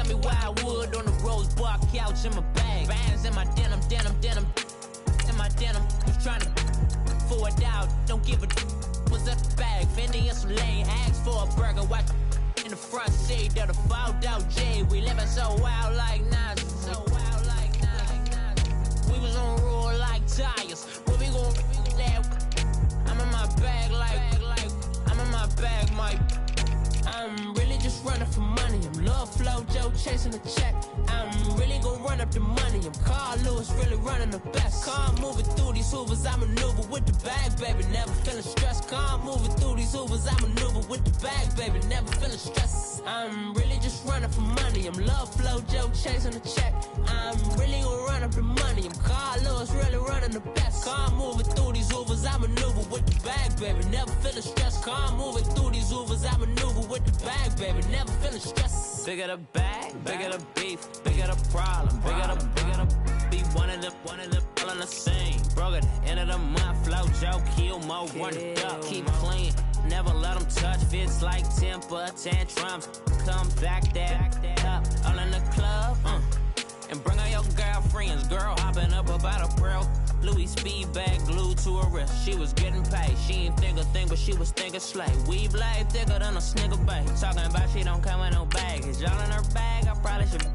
tell me why I would on the rose bar couch in my bag. Bands in my denim. In my denim, was trying to forward out. Don't give a was up the bag. Fendi and some lane, asked for a burger. Watch in the front seat of the fouled out J. We living so wild like Nas. We was on roll like tires. What we gon' I'm in my bag like I'm in my bag, Mike. I'm really just running for money. I'm love flow, Joe chasing the check. I'm really gonna run up the money. I'm Carl Lewis, really running the best. Calm moving through these hoovers, I maneuver with the bag, baby. Never feeling stressed. Calm moving through these hoovers, I maneuver with the bag, baby. Never feeling stressed. I'm really just running for money. I'm love flow, Joe chasing the check. I'm really gonna run up the money. I'm Carl Lewis, really running the best. Calm moving through these hoovers, I maneuver with the bag, baby. Never feeling stressed. Calm moving through these hoovers, I maneuver with the bag, baby. Never feeling stressed. Bigger the bag, bigger the beef, bigger the problem, bigger the be one of them all in the same. Broke at the end of the month, flow, Joe, kill, mo, run it up, keep clean. Never let them touch, fits like temper tantrums. Come back that up, all in the club, and bring all your girlfriends. Girl hopping up about a pearl. Louis speed bag glued to her wrist. She was getting paid. She ain't think a thing, but she was thinking slay. Weave blade thicker than a snicker bag. Talking about she don't come with no baggage. All in her bag, I probably should.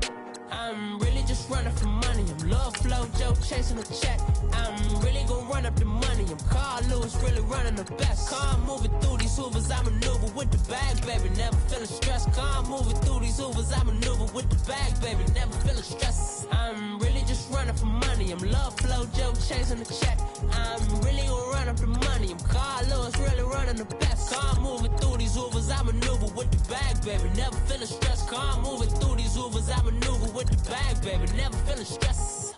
I'm really just running for money. I'm love flow, Joe chasing the check. I'm really gonna run up the money. I'm Carl Lewis, really running the best. Calm moving through these hoovers, I maneuver with the bag, baby. Never feeling stressed. Calm moving through these hoovers, I maneuver with the bag, baby. Never feeling stressed. I'm really just running for money. I'm love flow, Joe chasing the check. I'm really gonna run up the money. I'm Carl Lewis, really running the best. Calm moving through these hoovers, I maneuver with the bag, baby. Never feeling stressed. Calm moving through these hoovers, I maneuver with the bag, baby. Never feeling stressed.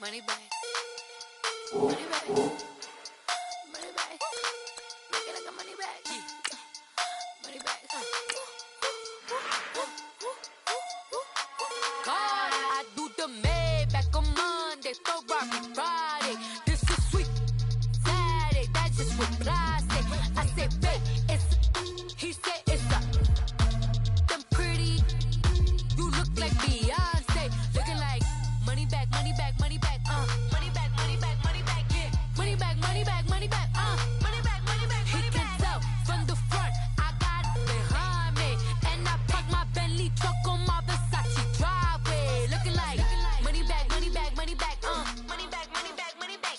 Money bag. Money bag. Money bag. Make it like a money bag. Money bag. God, I do the Maybach on Monday, Ferrari Friday. This is sweet Saturday, that's just what I say. I say, babe, it's, he said it's a, them pretty, you look like Beyonce, looking like money bag, money bag, money bag, money bag, money bag, money bag, yeah, money bag, money bag, money bag, money bag, money bag, he can tell from the front, I got it behind me, and I park my Bentley truck on my Versace driveway, looking like money bag, money bag, money bag, money bag, money bag, money bag,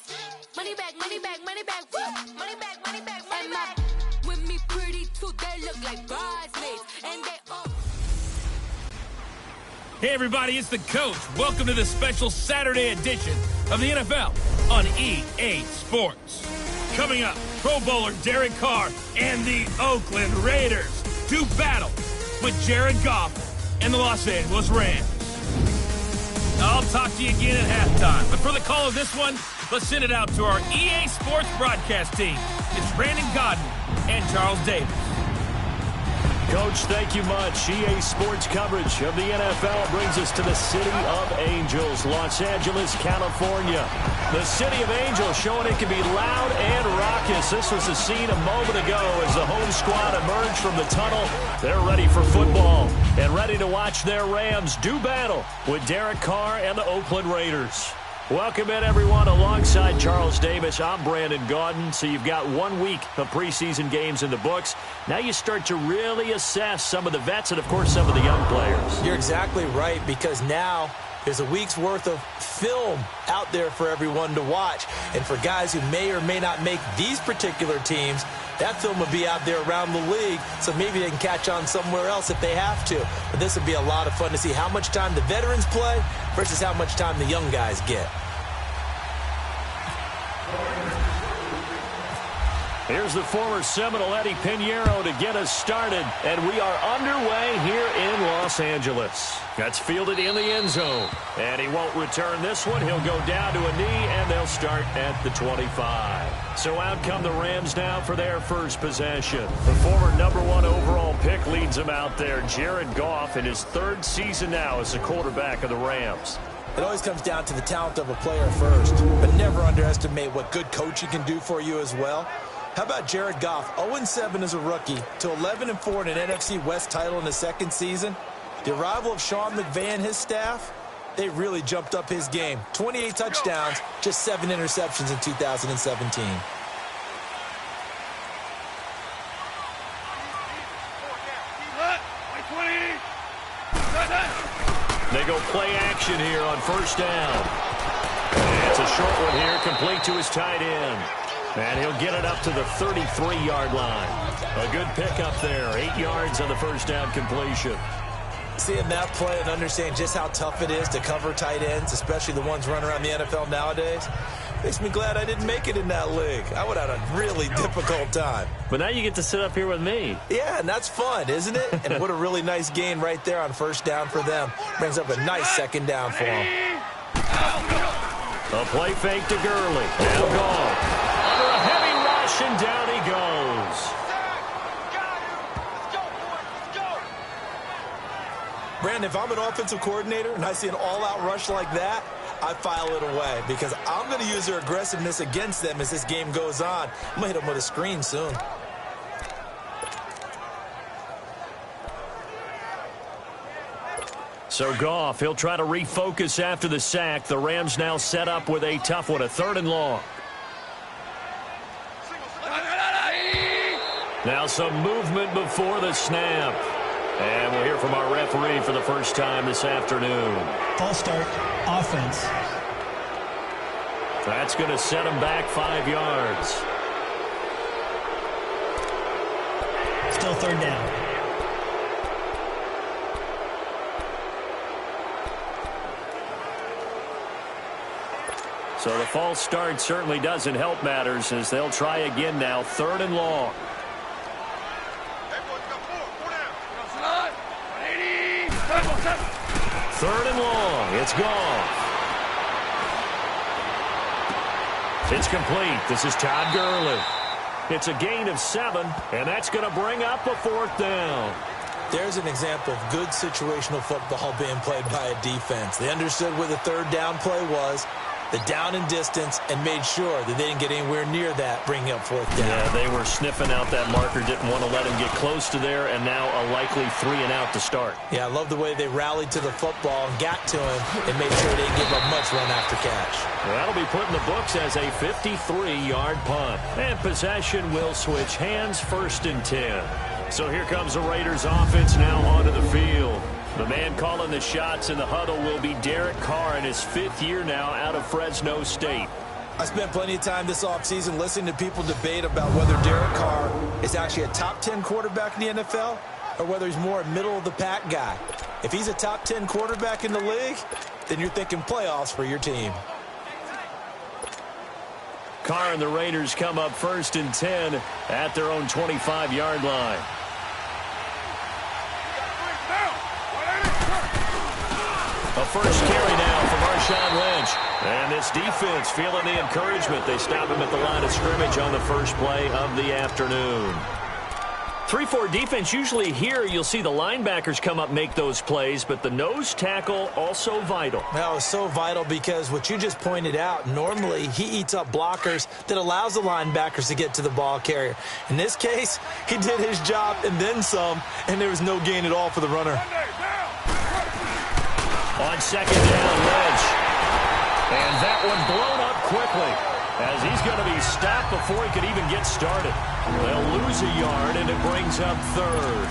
money bag, money bag, money bag, money bag, money bag, money bag, with me pretty too, they look like bridesmaids, and they all. Hey everybody, it's the coach. Welcome to the special Saturday edition of the NFL on EA Sports. Coming up, Pro Bowler Derek Carr and the Oakland Raiders do battle with Jared Goff and the Los Angeles Rams. I'll talk to you again at halftime, but for the call of this one, let's send it out to our EA Sports broadcast team. It's Brandon Godden and Charles Davis. Coach, thank you much. EA Sports coverage of the NFL brings us to the City of Angels, Los Angeles, California. The City of Angels showing it can be loud and raucous. This was the scene a moment ago as the home squad emerged from the tunnel. They're ready for football and ready to watch their Rams do battle with Derek Carr and the Oakland Raiders. Welcome in, everyone. Alongside Charles Davis, I'm Brandon Gaudin. So you've got 1 week of preseason games in the books. Now you start to really assess some of the vets and, of course, some of the young players. You're exactly right, because now there's a week's worth of film out there for everyone to watch. And for guys who may or may not make these particular teams, that film will be out there around the league, so maybe they can catch on somewhere else if they have to. But this would be a lot of fun to see how much time the veterans play versus how much time the young guys get. Here's the former Seminole Eddie Pinheiro to get us started, and we are underway here in Los Angeles. That's fielded in the end zone, and he won't return this one. He'll go down to a knee, and they'll start at the 25. So out come the Rams now for their first possession. The former #1 overall pick leads them out there, Jared Goff, in his third season now as the quarterback of the Rams. It always comes down to the talent of a player first, but never underestimate what good coaching can do for you as well. How about Jared Goff, 0-7 as a rookie, to 11-4 in an NFC West title in his second season? The arrival of Sean McVay and his staff, they really jumped up his game. 28 touchdowns, just 7 interceptions in 2017. They go play action here on first down. And it's a short one here, complete to his tight end. And he'll get it up to the 33-yard line. A good pickup there, 8 yards on the first down completion. Seeing that play and understanding just how tough it is to cover tight ends, especially the ones running around the NFL nowadays, makes me glad I didn't make it in that league. I would have had a really difficult time. But now you get to sit up here with me. Yeah, and that's fun, isn't it? And what a really nice gain right there on first down for them. Brings up a nice second down for them. A play fake to Gurley. Now gone. Under a heavy rush, and down he goes. Brandon, if I'm an offensive coordinator and I see an all-out rush like that, I file it away because I'm going to use their aggressiveness against them as this game goes on. I'm going to hit them with a screen soon. So Goff, he'll try to refocus after the sack. The Rams now set up with a tough one, a 3rd and long. Now some movement before the snap. And we'll hear from our referee for the first time this afternoon. False start, offense. That's going to set him back 5 yards. Still 3rd down. So the false start certainly doesn't help matters as they'll try again now, 3rd and long. Third and long. It's gone. It's complete. This is Todd Gurley. It's a gain of 7, and that's going to bring up a 4th down. There's an example of good situational football being played by a defense. They understood where the 3rd down play was, the down and distance, and made sure that they didn't get anywhere near that, bringing up 4th down. Yeah, they were sniffing out that marker, didn't want to let him get close to there, and now a likely 3 and out to start. Yeah, I love the way they rallied to the football and got to him and made sure they didn't give up much run after catch. Well, that'll be put in the books as a 53-yard punt. And possession will switch hands, 1st and 10. So here comes the Raiders offense now onto the field. The man calling the shots in the huddle will be Derek Carr in his 5th year now out of Fresno State. I spent plenty of time this offseason listening to people debate about whether Derek Carr is actually a top 10 quarterback in the NFL or whether he's more a middle-of-the-pack guy. If he's a top 10 quarterback in the league, then you're thinking playoffs for your team. Carr and the Raiders come up 1st and 10 at their own 25-yard line. A first carry now from Marshawn Lynch. And this defense feeling the encouragement. They stop him at the line of scrimmage on the first play of the afternoon. 3-4 defense, usually here you'll see the linebackers come up make those plays, but the nose tackle also vital. That was so vital because what you just pointed out, normally he eats up blockers that allows the linebackers to get to the ball carrier. In this case, he did his job and then some, and there was no gain at all for the runner. On 2nd down, Lynch. And that one blown up quickly as he's going to be stopped before he could even get started. They'll lose a yard, and it brings up 3rd.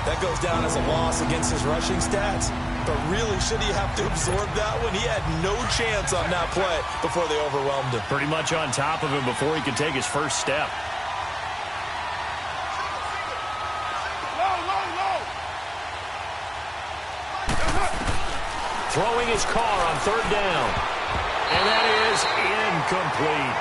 That goes down as a loss against his rushing stats. But really, should he have to absorb that one? He had no chance on that play before they overwhelmed him. Pretty much on top of him before he could take his first step. Throwing his car on 3rd down. And that is incomplete.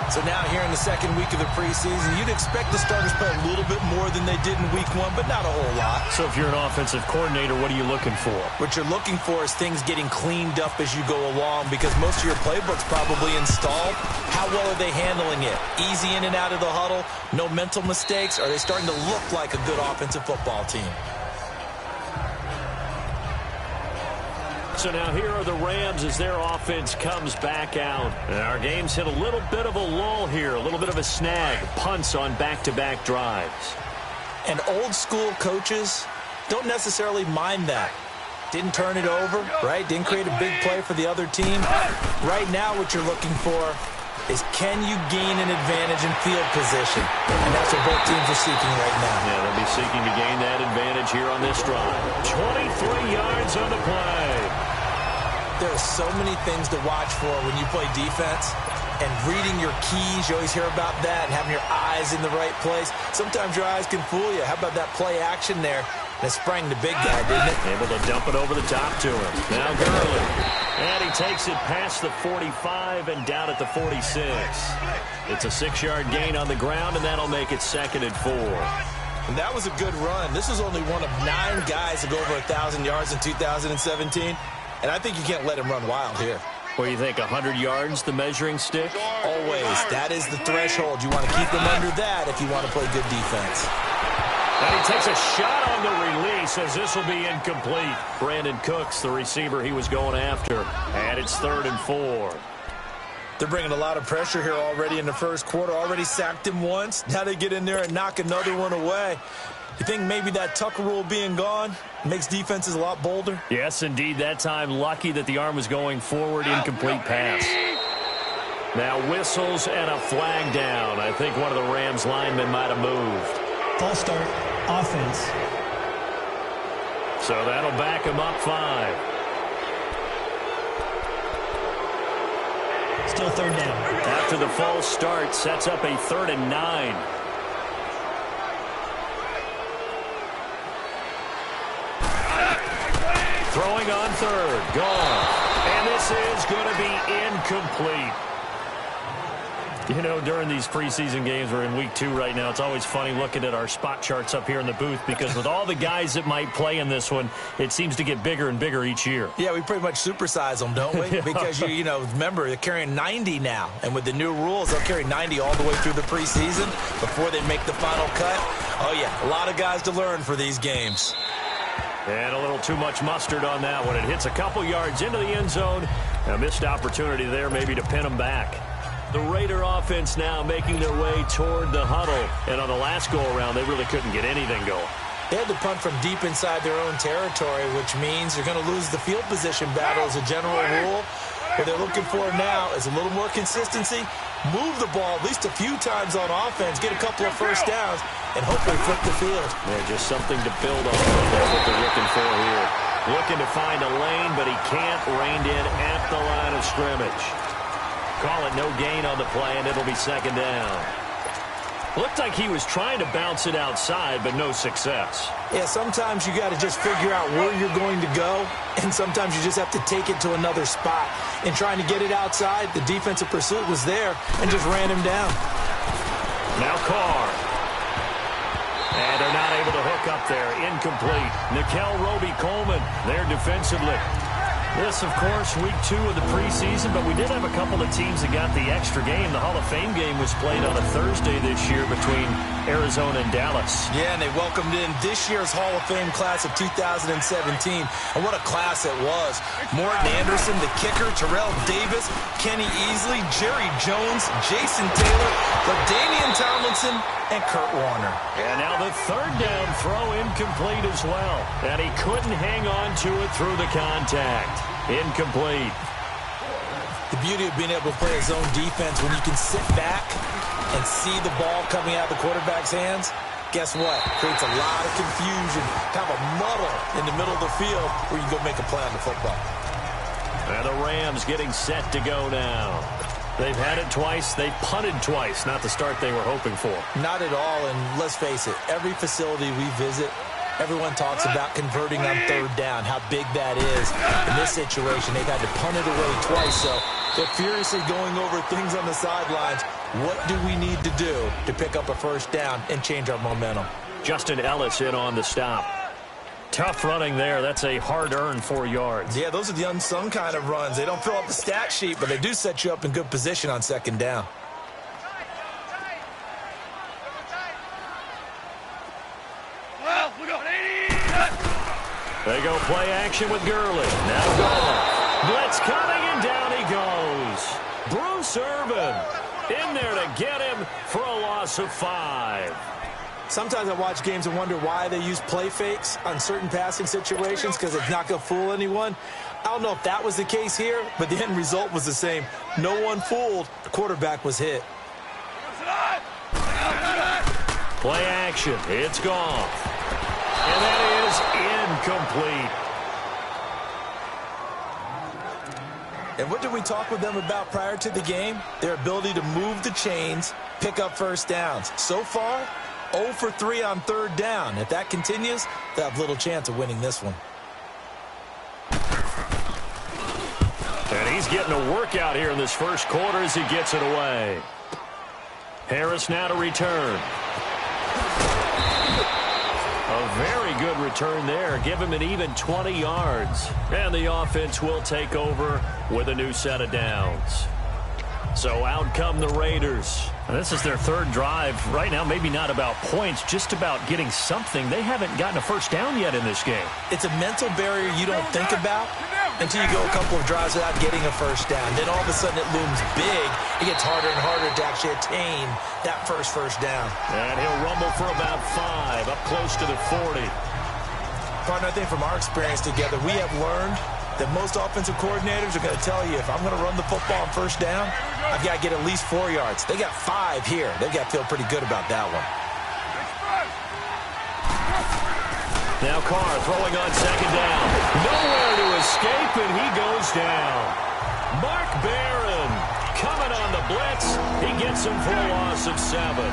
So now here in the second week of the preseason, you'd expect the starters play a little bit more than they did in week one, but not a whole lot. So if you're an offensive coordinator, what are you looking for? What you're looking for is things getting cleaned up as you go along, because most of your playbook's probably installed. How well are they handling it? Easy in and out of the huddle? No mental mistakes? Are they starting to look like a good offensive football team? So now here are the Rams as their offense comes back out. And our game's hit a little bit of a lull here, a little bit of a snag. Punts on back-to-back drives. And old school coaches don't necessarily mind that. Didn't turn it over, right? Didn't create a big play for the other team. Right now what you're looking for is, can you gain an advantage in field position? And that's what both teams are seeking right now. Yeah, they'll be seeking to gain that advantage here on this drive. 23 yards on the play. There are so many things to watch for when you play defense. And reading your keys, you always hear about that, and having your eyes in the right place. Sometimes your eyes can fool you. How about that play action there? And it sprang the big guy, didn't it? Able to dump it over the top to him. Now Gurley. And he takes it past the 45 and down at the 46. It's a 6-yard gain on the ground, and that'll make it 2nd and 4. And that was a good run. This was only one of 9 guys to go over 1,000 yards in 2017. And I think you can't let him run wild here. What do you think, 100 yards, the measuring stick? Always. That is the threshold. You want to keep him under that if you want to play good defense. And he takes a shot on the release as this will be incomplete. Brandon Cooks, the receiver he was going after. And it's 3rd and 4. They're bringing a lot of pressure here already in the first quarter. Already sacked him once. Now they get in there and knock another one away. You think maybe that Tucker rule being gone makes defenses a lot bolder? Yes, indeed. That time, lucky that the arm was going forward. Incomplete pass. Now whistles and a flag down. I think one of the Rams linemen might have moved. False start, offense. So that'll back him up 5. Still 3rd down. After the false start, sets up a 3rd and 9. Throwing on 3rd. Gone. And this is going to be incomplete. You know, during these preseason games, we're in week 2 right now, it's always funny looking at our spot charts up here in the booth, because with all the guys that might play in this one, it seems to get bigger and bigger each year. Yeah, we pretty much supersize them, don't we? Yeah. Because, you know, remember, they're carrying 90 now. And with the new rules, they'll carry 90 all the way through the preseason before they make the final cut. Oh, yeah, a lot of guys to learn for these games. And a little too much mustard on that one. It hits a couple yards into the end zone. A missed opportunity there maybe to pin them back. The Raider offense now making their way toward the huddle. And on the last go-around, they really couldn't get anything going. They had to punt from deep inside their own territory, which means you're going to lose the field position battle as a general rule. What they're looking for now is a little more consistency, move the ball at least a few times on offense, get a couple of first downs, and hopefully flip the field. Yeah, just something to build on. That's what they're looking for here. Looking to find a lane, but he can't. Reined in at the line of scrimmage. Call it no gain on the play, and it'll be 2nd down. Looked like he was trying to bounce it outside, but no success. Yeah, sometimes you got to just figure out where you're going to go, and sometimes you just have to take it to another spot. In trying to get it outside, the defensive pursuit was there and just ran him down. Now Carr. And they're not able to hook up there. Incomplete. Nickel Roby-Coleman there defensively. This, of course, week 2 of the preseason, but we did have a couple of teams that got the extra game. The Hall of Fame game was played on a Thursday this year between Arizona and Dallas. Yeah, and they welcomed in this year's Hall of Fame class of 2017. And what a class it was. Morton Anderson, the kicker, Terrell Davis, Kenny Easley, Jerry Jones, Jason Taylor, LaDainian Tomlinson, and Kurt Warner. And now the 3rd down throw incomplete as well. And he couldn't hang on to it through the contact. Incomplete. The beauty of being able to play his own defense when you can sit back and see the ball coming out of the quarterback's hands, guess what? Creates a lot of confusion, kind of a muddle in the middle of the field where you go make a play on the football. And the Rams getting set to go now. They've had it twice. They've punted twice. Not the start they were hoping for. Not at all, and let's face it, every facility we visit, Everyone talks about converting on third down, how big that is. In this situation, they've had to punt it away twice, so they're furiously going over things on the sidelines. What do we need to do to pick up a first down and change our momentum? Justin Ellis in on the stop. Tough running there. That's a hard-earned 4 yards. Yeah, those are the unsung kind of runs. They don't fill up the stat sheet, but they do set you up in good position on second down. They go play action with Gurley. Now Goff. Blitz coming, and down he goes. Bruce Irvin in there to get him for a loss of 5. Sometimes I watch games and wonder why they use play fakes on certain passing situations because it's not going to fool anyone. I don't know if that was the case here, but the end result was the same. No one fooled. The quarterback was hit. Play action. It's Goff. And that is incomplete. And what did we talk with them about prior to the game? Their ability to move the chains, pick up first downs. So far, 0 for 3 on third down. If that continues, they'll have little chance of winning this one. And he's getting a workout here in this first quarter as he gets it away. Harris now to return. A very good return there. Give him an even 20 yards. And the offense will take over with a new set of downs. So out come the Raiders. And this is their third drive. Right now, maybe not about points, just about getting something. They haven't gotten a first down yet in this game. It's a mental barrier you don't think about until you go a couple of drives without getting a first down. Then all of a sudden it looms big. It gets harder and harder to actually attain that first down. And he'll rumble for about 5, up close to the 40. Partner, I think from our experience together, we have learned that most offensive coordinators are going to tell you, if I'm going to run the football on first down, I've got to get at least 4 yards. They got 5 here. They've got to feel pretty good about that one. Now Carr throwing on second down. Nowhere to escape, and he goes down. Mark Barron coming on the blitz. He gets him for a loss of 7.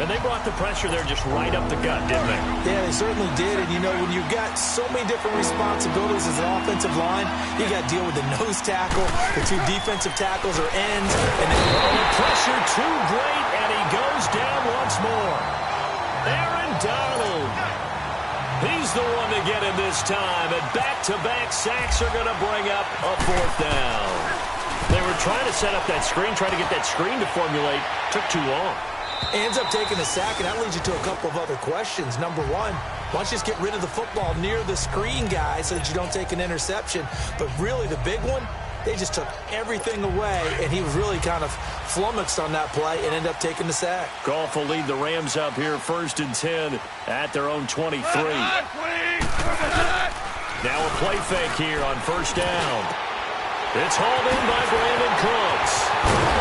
And they brought the pressure there just right up the gut, didn't they? Yeah, they certainly did. And, you know, when you've got so many different responsibilities as an offensive line, you got to deal with the nose tackle, the 2 defensive tackles or ends. And then the pressure too great, and he goes down once more. Aaron Donald. He's the one to get him this time. And back-to-back sacks are going to bring up a 4th down. They were trying to set up that screen, trying to get that screen to formulate. Took too long. Ends up taking a sack, and that leads you to a couple of other questions. Number one, why don't you just get rid of the football near the screen guy so that you don't take an interception? But really the big one, they just took everything away, and he was really kind of flummoxed on that play and ended up taking the sack. Goff will lead the Rams up here 1st and 10 at their own 23. Now a play fake here on first down. It's hauled in by Brandon Cooks.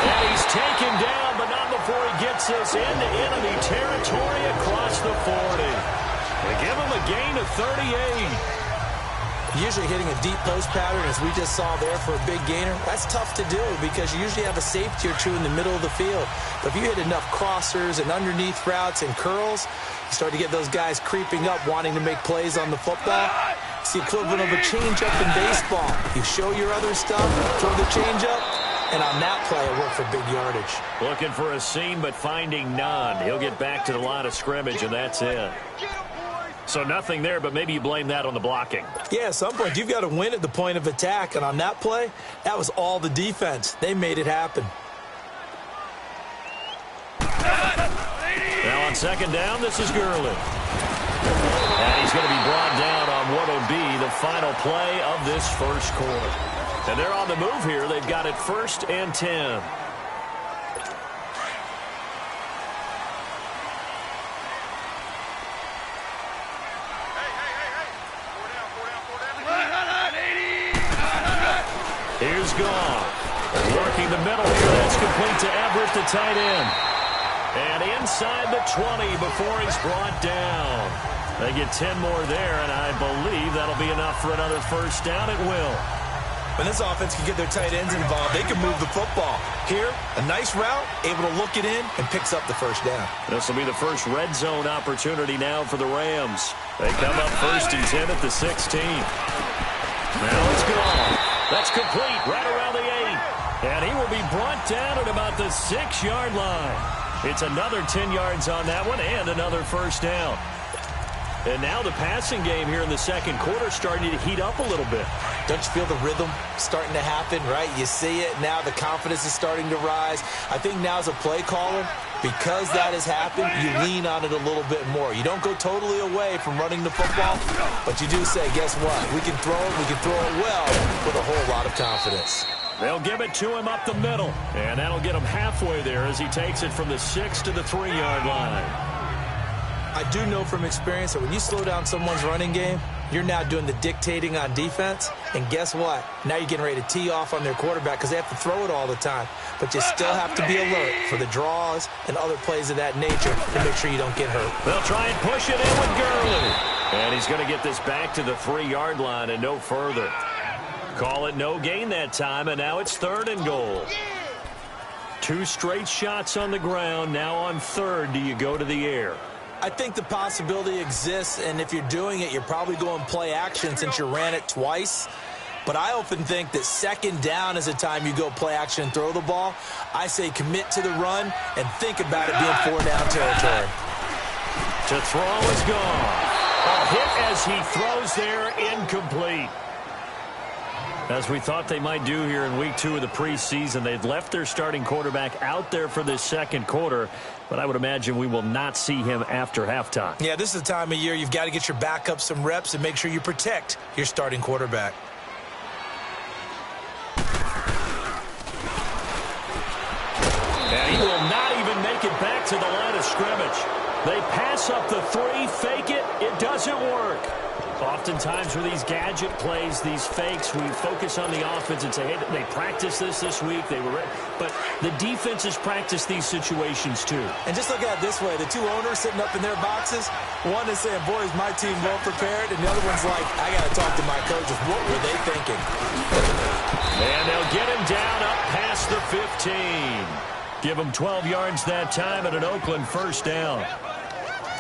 And he's taken down, but not before he gets us into enemy territory across the 40. They give him a gain of 38. Usually hitting a deep post pattern, as we just saw there for a big gainer, that's tough to do because you usually have a safety or 2 in the middle of the field. But if you hit enough crossers and underneath routes and curls, you start to get those guys creeping up wanting to make plays on the football. It's the equivalent of a changeup in baseball. You show your other stuff, throw the changeup, and on that play, it worked for big yardage. Looking for a seam, but finding none. He'll get back to the line of scrimmage, and that's it. So nothing there, but maybe you blame that on the blocking. Yeah, at some point, you've got to win at the point of attack, and on that play, that was all the defense. They made it happen. Now on second down, this is Gurley. And he's going to be brought down on what will be the final play of this first quarter. And they're on the move here. They've got it 1st and 10. Here's Goff. Working the middle here. That's complete to Everett, the tight end. And inside the 20 before he's brought down. They get 10 more there, and I believe that'll be enough for another first down. It will. When this offense can get their tight ends involved, they can move the football. Here, a nice route, able to look it in, and picks up the first down. This will be the first red zone opportunity now for the Rams. They come up 1st and 10 at the 16. Now it's gone. That's complete right around the 8. And he will be brought down at about the 6-yard line. It's another 10 yards on that one and another first down. And now the passing game here in the second quarter starting to heat up a little bit. Don't you feel the rhythm starting to happen, right? You see it. Now the confidence is starting to rise. I think now as a play caller, because that has happened, you lean on it a little bit more. You don't go totally away from running the football, but you do say, guess what? We can throw it. We can throw it well with a whole lot of confidence. They'll give it to him up the middle, and that'll get him halfway there as he takes it from the 6 to the 3-yard line. I do know from experience that when you slow down someone's running game, you're now doing the dictating on defense. And guess what? Now you're getting ready to tee off on their quarterback because they have to throw it all the time. But you still have to be alert for the draws and other plays of that nature to make sure you don't get hurt. They'll try and push it in with Gurley. And he's going to get this back to the 3-yard line and no further. Call it no gain that time, and now it's 3rd and goal. 2 straight shots on the ground. Now on 3rd, do you go to the air? I think the possibility exists, and if you're doing it, you're probably going play action since you ran it twice. But I often think that 2nd down is the time you go play action and throw the ball. I say commit to the run and think about it being 4-down territory. To throw is gone. A hit as he throws there, incomplete. As we thought they might do here in week 2 of the preseason, they've left their starting quarterback out there for this second quarter, but I would imagine we will not see him after halftime. Yeah, this is the time of year you've got to get your backup some reps and make sure you protect your starting quarterback. And he will not even make it back to the line of scrimmage. They pass up the 3, fake it, it doesn't work. Oftentimes with these gadget plays, these fakes, we focus on the offense and say, hey, they practiced this week. They were ready. But the defenses practice these situations too. And just look at it this way. The 2 owners sitting up in their boxes, one is saying, boy, is my team well prepared? And the other one's like, I got to talk to my coaches. What were they thinking? And they'll get him down up past the 15. Give him 12 yards that time and an Oakland first down.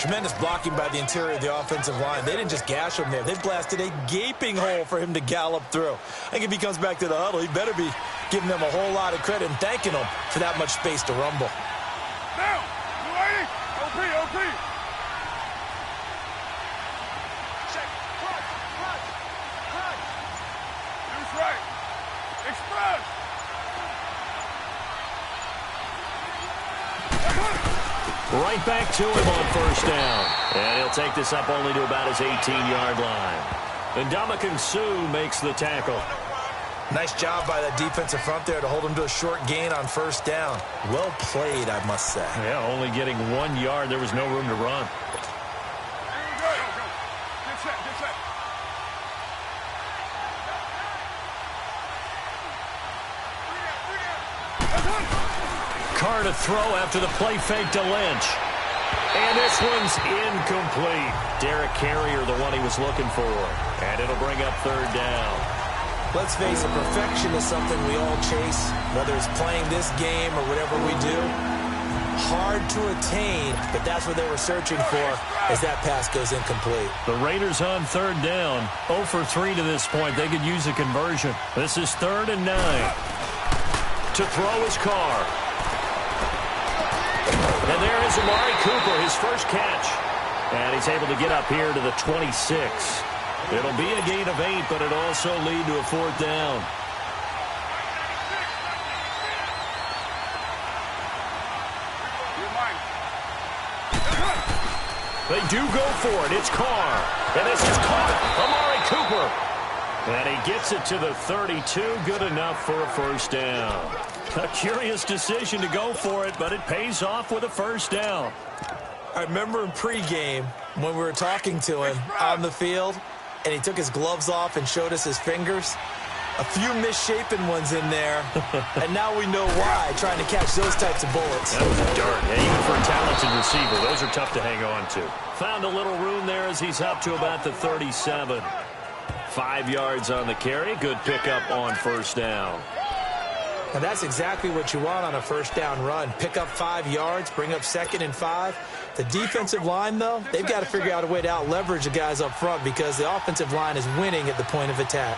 Tremendous blocking by the interior of the offensive line. They didn't just gash him there. They blasted a gaping hole for him to gallop through. I think if he comes back to the huddle, he better be giving them a whole lot of credit and thanking them for that much space to rumble. Now, you ready? OP. Check. Clutch. That's right. Express. Right back to him on first down. And he'll take this up only to about his 18-yard line. And Ndamukong Suh makes the tackle. Nice job by that defensive front there to hold him to a short gain on first down. Well played, I must say. Yeah, only getting 1 yard. There was no room to run. Get set. Carr to throw after the play fake to Lynch. And this one's incomplete. Derek Carrier, the one he was looking for. And it'll bring up 3rd down. Let's face it, perfection is something we all chase, whether it's playing this game or whatever we do. Hard to attain, but that's what they were searching for as that pass goes incomplete. The Raiders on 3rd down. 0 for 3 to this point. They could use a conversion. This is 3rd and 9. To throw is Carr. And there is Amari Cooper, his first catch. And he's able to get up here to the 26. It'll be a gain of 8, but it'll also lead to a 4th down. They do go for it. It's Carr. And this is caught. Amari Cooper. And he gets it to the 32. Good enough for a first down. A curious decision to go for it, but it pays off with a first down. I remember in pregame when we were talking to him on the field, and he took his gloves off and showed us his fingers. A few misshapen ones in there, and now we know why, trying to catch those types of bullets. That was a dart. Yeah, even for a talented receiver, those are tough to hang on to. Found a little room there as he's up to about the 37. 5 yards on the carry. Good pickup on first down. And that's exactly what you want on a first down run. Pick up 5 yards, bring up 2nd and 5. The defensive line, though, they've got to figure out a way to out-leverage the guys up front because the offensive line is winning at the point of attack.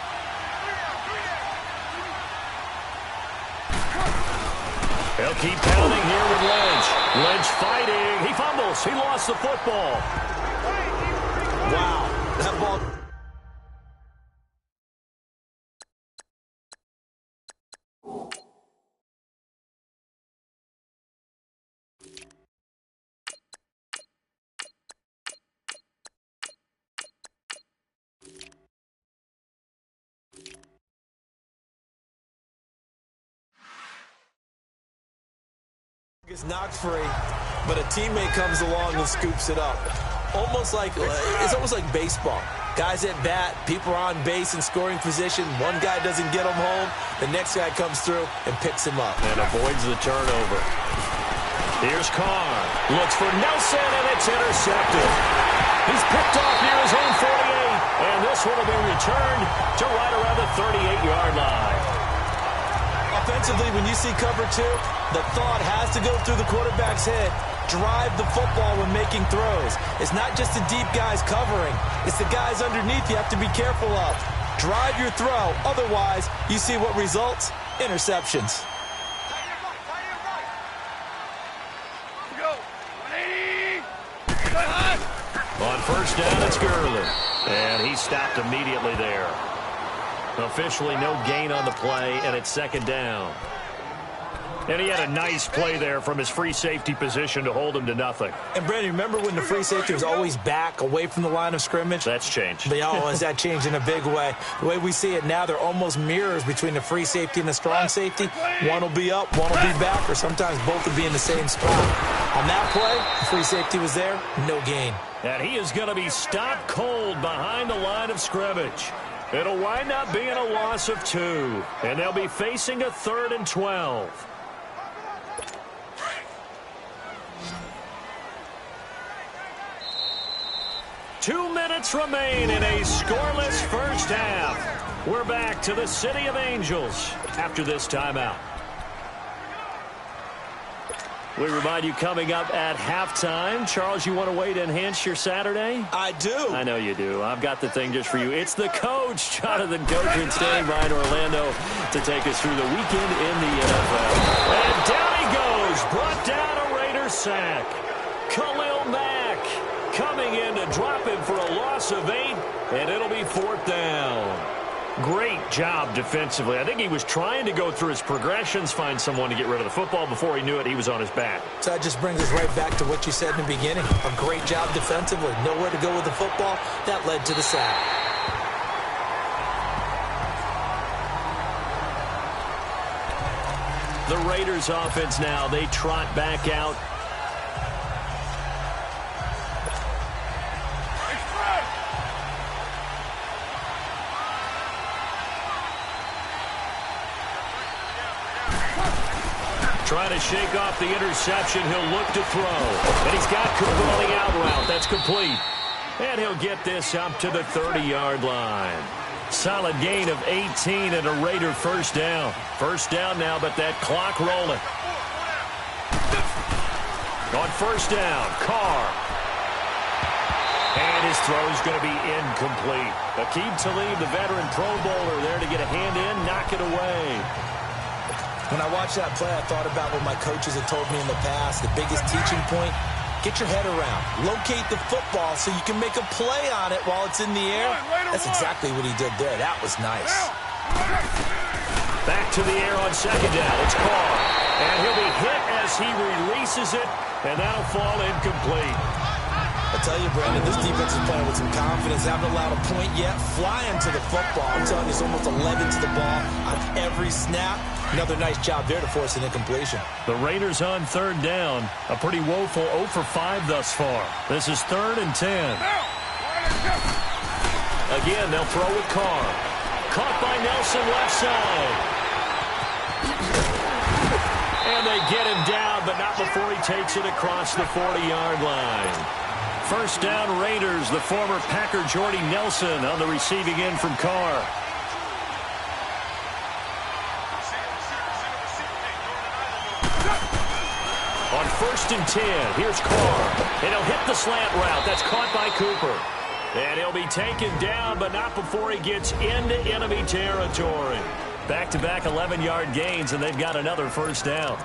They'll keep pounding here with Lynch. Lynch fighting. He fumbles. He lost the football. Wow. That ball... is knocked free, but a teammate comes along and scoops it up. It's almost like baseball. Guys at bat, people are on base in scoring position. One guy doesn't get him home. The next guy comes through and picks him up. And avoids the turnover. Here's Carr. Looks for Nelson, and it's intercepted. He's picked off near his own 48, and this one will be returned to right around the 38-yard line. Offensively, when you see cover 2, the thought has to go through the quarterback's head. Drive the football when making throws. It's not just the deep guys covering. It's the guys underneath you have to be careful of. Drive your throw. Otherwise, you see what results? Interceptions. On first down, it's Gurley. And he stopped immediately there. Officially no gain on the play, and it's 2nd down. And he had a nice play there from his free safety position to hold him to nothing. And, Brandon, remember when the free safety was always back away from the line of scrimmage? That's changed. Has that changed in a big way? The way we see it now, they're almost mirrors between the free safety and the strong safety. One will be up, one will be back, or sometimes both will be in the same spot. On that play, the free safety was there, no gain. And he is going to be stopped cold behind the line of scrimmage. It'll wind up being a loss of 2. And they'll be facing a 3rd and 12. Two minutes remain in a scoreless first half. We're back to the City of Angels after this timeout. We remind you coming up at halftime. Charles, you want a way to enhance your Saturday? I do. I know you do. I've got the thing just for you. It's the coach, Jonathan Cochran, standing by in Orlando to take us through the weekend in the NFL. And down he goes. Brought down a Raider sack. Khalil Mack coming in to drop him for a loss of 8, and it'll be 4th down. Great job defensively. I think he was trying to go through his progressions, find someone to get rid of the football. Before he knew it, he was on his back. So that just brings us right back to what you said in the beginning. A great job defensively. Nowhere to go with the football. That led to the sack. The Raiders offense now, they trot back out. Trying to shake off the interception. He'll look to throw. And he's got Cooper on the out route. That's complete. And he'll get this up to the 30-yard line. Solid gain of 18 and a Raider first down. First down now, but that clock rolling. On first down, Carr. And his throw is going to be incomplete. Aqib Talib, the veteran Pro Bowler, there to get a hand in, knock it away. When I watched that play, I thought about what my coaches had told me in the past. The biggest teaching point, get your head around. Locate the football so you can make a play on it while it's in the air. That's exactly what he did there. That was nice. Back to the air on second down. It's Carr. And he'll be hit as he releases it, and that'll fall incomplete. I tell you, Brandon, this defense is playing with some confidence. Haven't allowed a point yet. Flying to the football. I'm telling you, it's almost 11 to the ball on every snap. Another nice job there to force an incompletion. The Raiders on third down. A pretty woeful 0 for 5 thus far. This is 3rd and 10. Again, they'll throw with Carr. Caught by Nelson left side. And they get him down, but not before he takes it across the 40-yard line. First down Raiders, the former Packer Jordy Nelson on the receiving end from Carr. On 1st and 10, here's Carr. And he'll hit the slant route. That's caught by Cooper. And he'll be taken down, but not before he gets into enemy territory. Back-to-back 11-yard gains, and they've got another first down.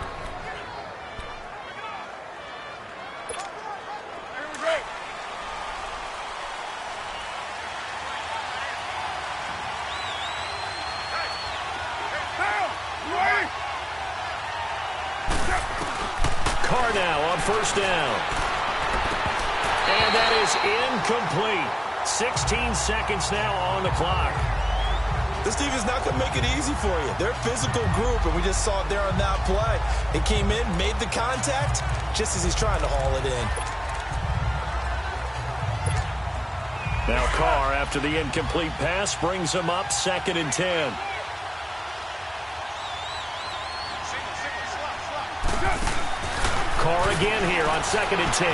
Carr now on first down. And that is incomplete. 16 seconds now on the clock. This defense is not going to make it easy for you. They're a physical group, and we just saw it there on that play. He came in, made the contact, just as he's trying to haul it in. Now Carr, after the incomplete pass, brings him up 2nd and 10. Carr again here on 2nd and 10.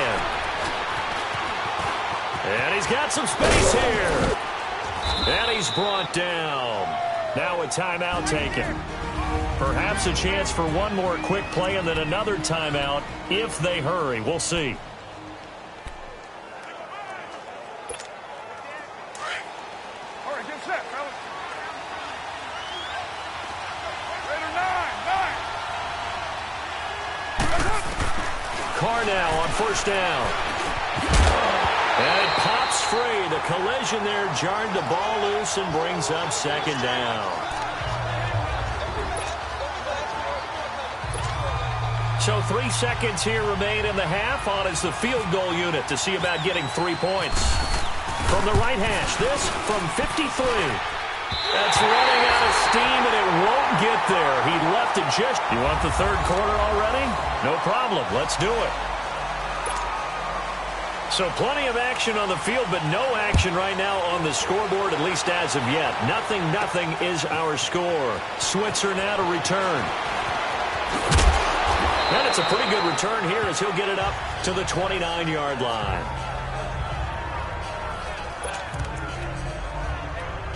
And he's got some space here. And he's brought down. Now a timeout taken. Perhaps a chance for one more quick play and then another timeout if they hurry. We'll see. All right, get set, fellas. Carr now on first down. And it pops free. The collision there jarred the ball loose and brings up 2nd down. So 3 seconds here remain in the half. On is the field goal unit to see about getting 3 points. From the right hash, this from 53. That's running out of steam, and it won't get there. He left it just... You want the 3rd quarter already? No problem. Let's do it. So plenty of action on the field, but no action right now on the scoreboard, at least as of yet. 0-0 is our score. Switzer now to return. And it's a pretty good return here as he'll get it up to the 29-yard line.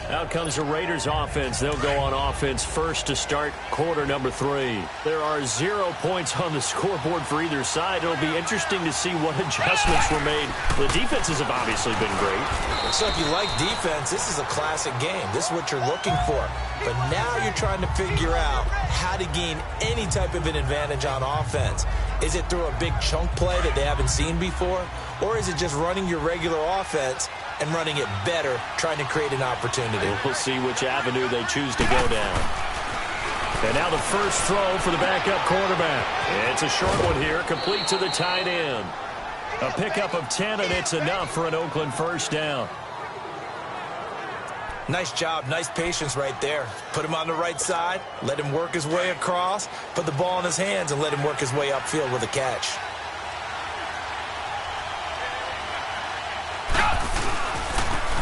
Out comes the Raiders offense. They'll go on offense first to start quarter number 3. There are 0 points on the scoreboard for either side. It'll be interesting to see what adjustments were made. The defenses have obviously been great. So if you like defense, this is a classic game. This is what you're looking for. But now you're trying to figure out how to gain any type of an advantage on offense. Is it through a big chunk play that they haven't seen before? Or is it just running your regular offense and running it better, trying to create an opportunity? We'll see which avenue they choose to go down. And now the first throw for the backup quarterback. It's a short one here, complete to the tight end. A pickup of 10, and it's enough for an Oakland first down. Nice job, nice patience right there. Put him on the right side, let him work his way across, put the ball in his hands, and let him work his way upfield with a catch.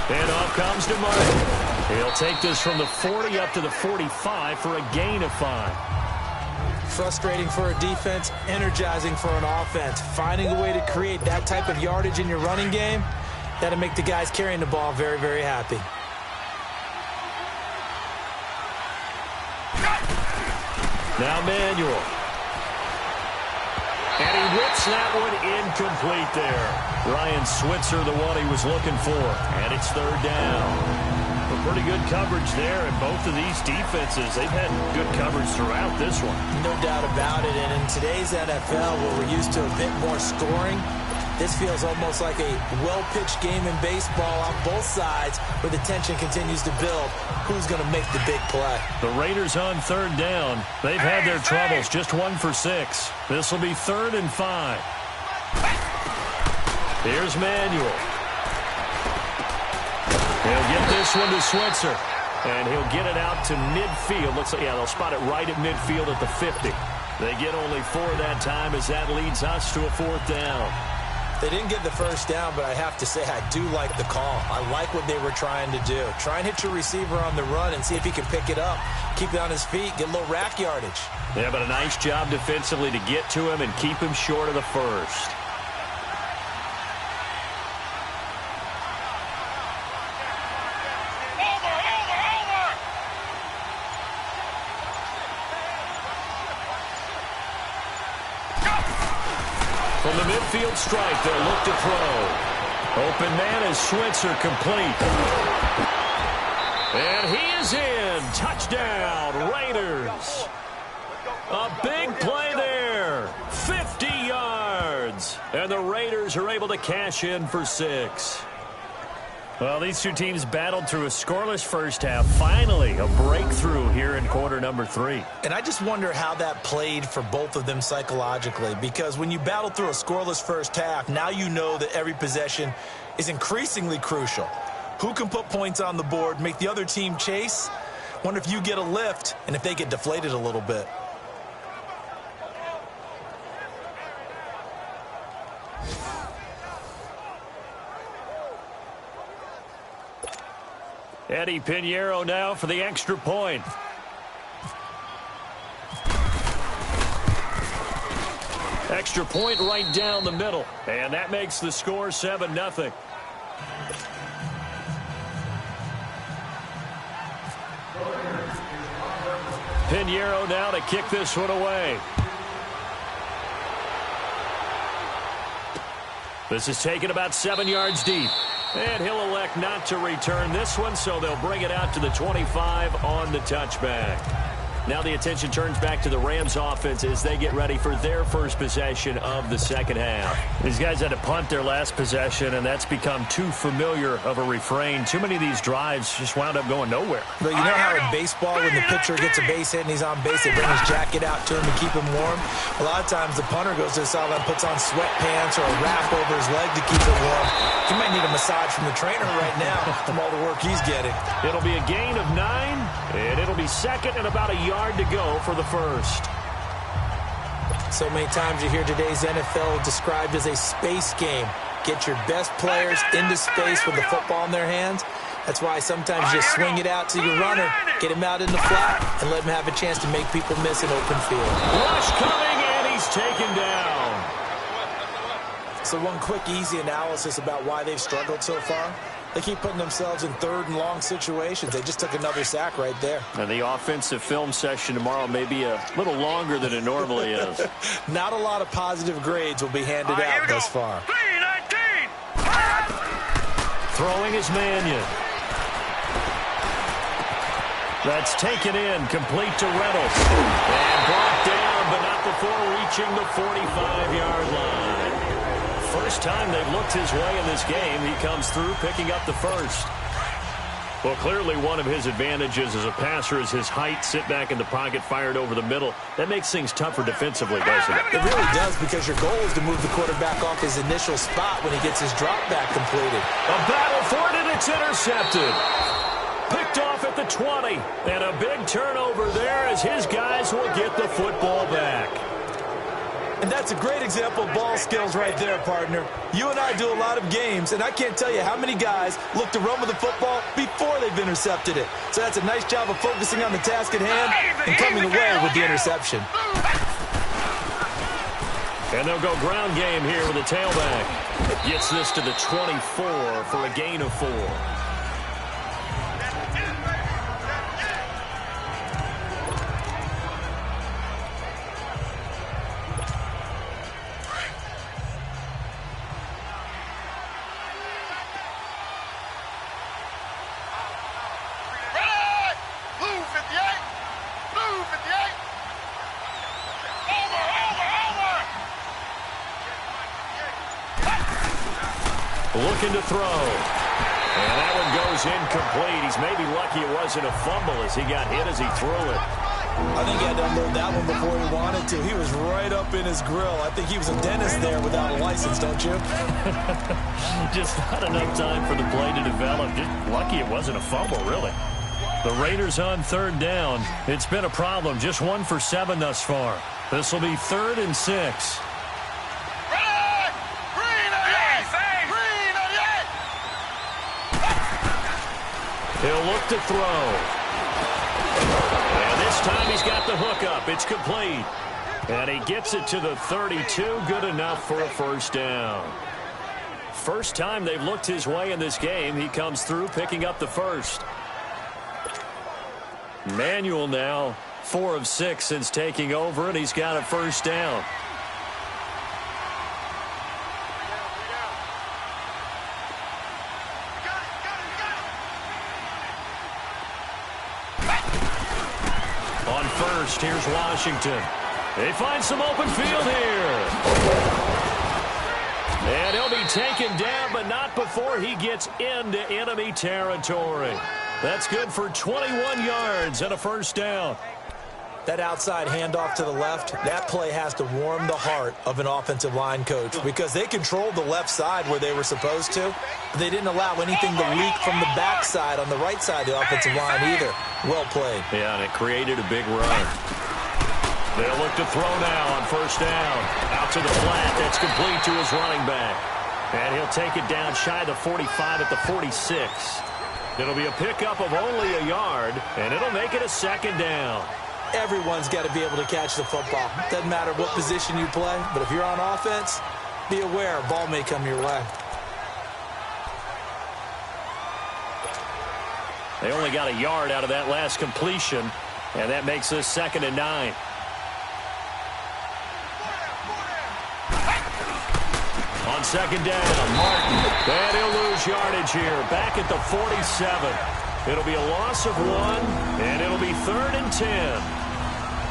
And off comes DeMarco. He'll take this from the 40 up to the 45 for a gain of 5. Frustrating for a defense, energizing for an offense. Finding a way to create that type of yardage in your running game, that'll make the guys carrying the ball very, very happy. Now Manuel. And he whips that one incomplete there. Ryan Switzer, the one he was looking for. And it's 3rd down. But pretty good coverage there. And both of these defenses, they've had good coverage throughout this one. No doubt about it. And in today's NFL, where we're used to a bit more scoring, this feels almost like a well-pitched game in baseball on both sides where the tension continues to build. Who's going to make the big play? The Raiders on 3rd down. They've had their troubles, just 1 for 6. This will be 3rd and 5. Here's Manuel. He'll get this one to Switzer. And he'll get it out to midfield. Looks like, yeah, they'll spot it right at midfield at the 50. They get only 4 that time as that leads us to a 4th down. They didn't get the first down, but I have to say I do like the call. I like what they were trying to do. Try and hit your receiver on the run and see if he can pick it up. Keep it on his feet, get a little rack yardage. Yeah, but a nice job defensively to get to him and keep him short of the first. From the midfield stripe, they'll look to throw. Open man is Schwitzer, complete. And he is in. Touchdown, Raiders. A big play there. 50 yards. And the Raiders are able to cash in for 6. Well, these two teams battled through a scoreless first half. Finally, a breakthrough here in quarter number 3. And I just wonder how that played for both of them psychologically, because when you battle through a scoreless first half, now you know that every possession is increasingly crucial. Who can put points on the board, make the other team chase? Wonder if you get a lift and if they get deflated a little bit. Eddie Pinheiro now for the extra point. Extra point right down the middle. And that makes the score 7-0. Pinheiro now to kick this one away. This is taken about 7 yards deep. And he'll elect not to return this one, so they'll bring it out to the 25 on the touchback. Now the attention turns back to the Rams offense as they get ready for their first possession of the second half. These guys had to punt their last possession, and that's become too familiar of a refrain. Too many of these drives just wound up going nowhere. But you know how in baseball, when the pitcher gets a base hit and he's on base, they bring his jacket out to him to keep him warm? A lot of times the punter goes to the sideline, puts on sweatpants or a wrap over his leg to keep it warm. He might need a massage from the trainer right now from all the work he's getting. It'll be a gain of 9, and it'll be second and about a yard to go for the first. So many times you hear today's NFL described as a space game. Get your best players into space with the football in their hands. That's why sometimes you just swing it out to your runner, get him out in the flat, and let him have a chance to make people miss an open field. Rush coming, and he's taken down. So one quick, easy analysis about why they've struggled so far. They keep putting themselves in third and long situations. They just took another sack right there. And the offensive film session tomorrow may be a little longer than it normally is. Not a lot of positive grades will be handed out thus far. 3-19. Throwing is Mannion. That's taken in, complete to Reynolds. And brought down, but not before reaching the 45-yard line. First time they've looked his way in this game, he comes through picking up the first. Well, clearly one of his advantages as a passer is his height, sit back in the pocket, fired over the middle. That makes things tougher defensively, doesn't it? It really does, because your goal is to move the quarterback off his initial spot when he gets his drop back completed. A battle for it, and it's intercepted. Picked off at the 20, and a big turnover there as his guys will get the football back. And that's a great example of ball skills right there, partner. You and I do a lot of games, and I can't tell you how many guys look to run with the football before they've intercepted it. So that's a nice job of focusing on the task at hand and coming away with the interception. And they'll go ground game here with a tailback. Gets this to the 24 for a gain of 4. Looking to throw. And that one goes incomplete. He's maybe lucky it wasn't a fumble as he got hit as he threw it. I think he had to unload that one before he wanted to. He was right up in his grill. I think he was a dentist there without a license, don't you? Just not enough time for the play to develop. Just lucky it wasn't a fumble, really. The Raiders on third down. It's been a problem. Just 1 for 7 thus far. This will be 3rd and 6. He'll look to throw. And this time he's got the hook up. It's complete. And he gets it to the 32. Good enough for a first down. First time they've looked his way in this game. He comes through picking up the first. Manuel now 4 of 6 since taking over, and he's got a first down. first. Here's Washington. They find some open field here. And he'll be taken down, but not before he gets into enemy territory. That's good for 21 yards and a first down. That outside handoff to the left, that play has to warm the heart of an offensive line coach because they controlled the left side where they were supposed to. But they didn't allow anything to leak from the backside on the right side of the offensive line either. Well played. Yeah, and it created a big run. They'll look to throw now on first down. Out to the flat. That's complete to his running back. And he'll take it down shy of the 45 at the 46. It'll be a pickup of only a yard, and it'll make it a second down. Everyone's got to be able to catch the football. Doesn't matter what position you play, but if you're on offense, be aware a ball may come your way. They only got a yard out of that last completion, and that makes this 2nd and 9. On second down, Martin. And he'll lose yardage here. Back at the 47. It'll be a loss of 1, and it'll be 3rd and 10.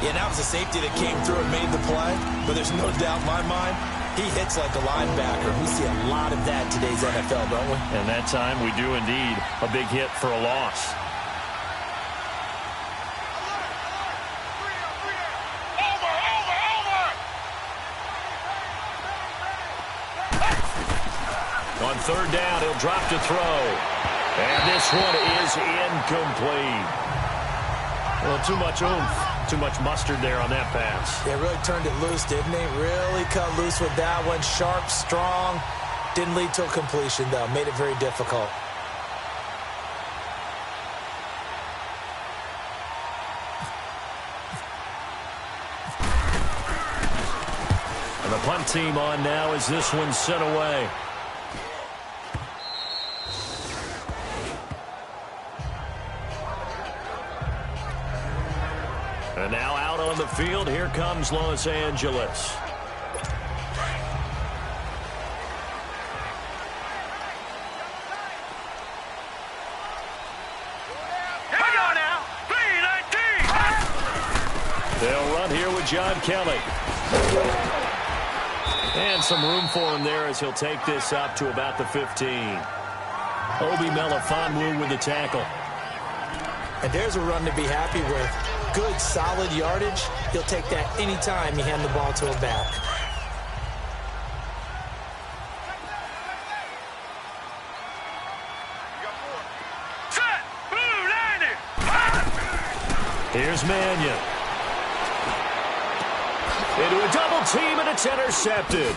Yeah, that was a safety that came through and made the play, but there's no doubt in my mind, he hits like a linebacker. We see a lot of that in today's NFL, don't we? And that time we do indeed a big hit for a loss. On third down, he'll drop to throw. And this one is incomplete. Well, too much oomph, too much mustard there on that pass. They really turned it loose, didn't they? Really cut loose with that one. Sharp, strong. Didn't lead to a completion, though. Made it very difficult. And the punt team on now as this one's sent away. And now out on the field, here comes Los Angeles. Here we go now. 3-19. They'll run here with John Kelly. And some room for him there as he'll take this up to about the 15. Obi Melifonwu with the tackle. And there's a run to be happy with. Good, solid yardage. He'll take that anytime you hand the ball to him back. Set. Blue 90. Here's Mannion. Into a double team, and it's intercepted.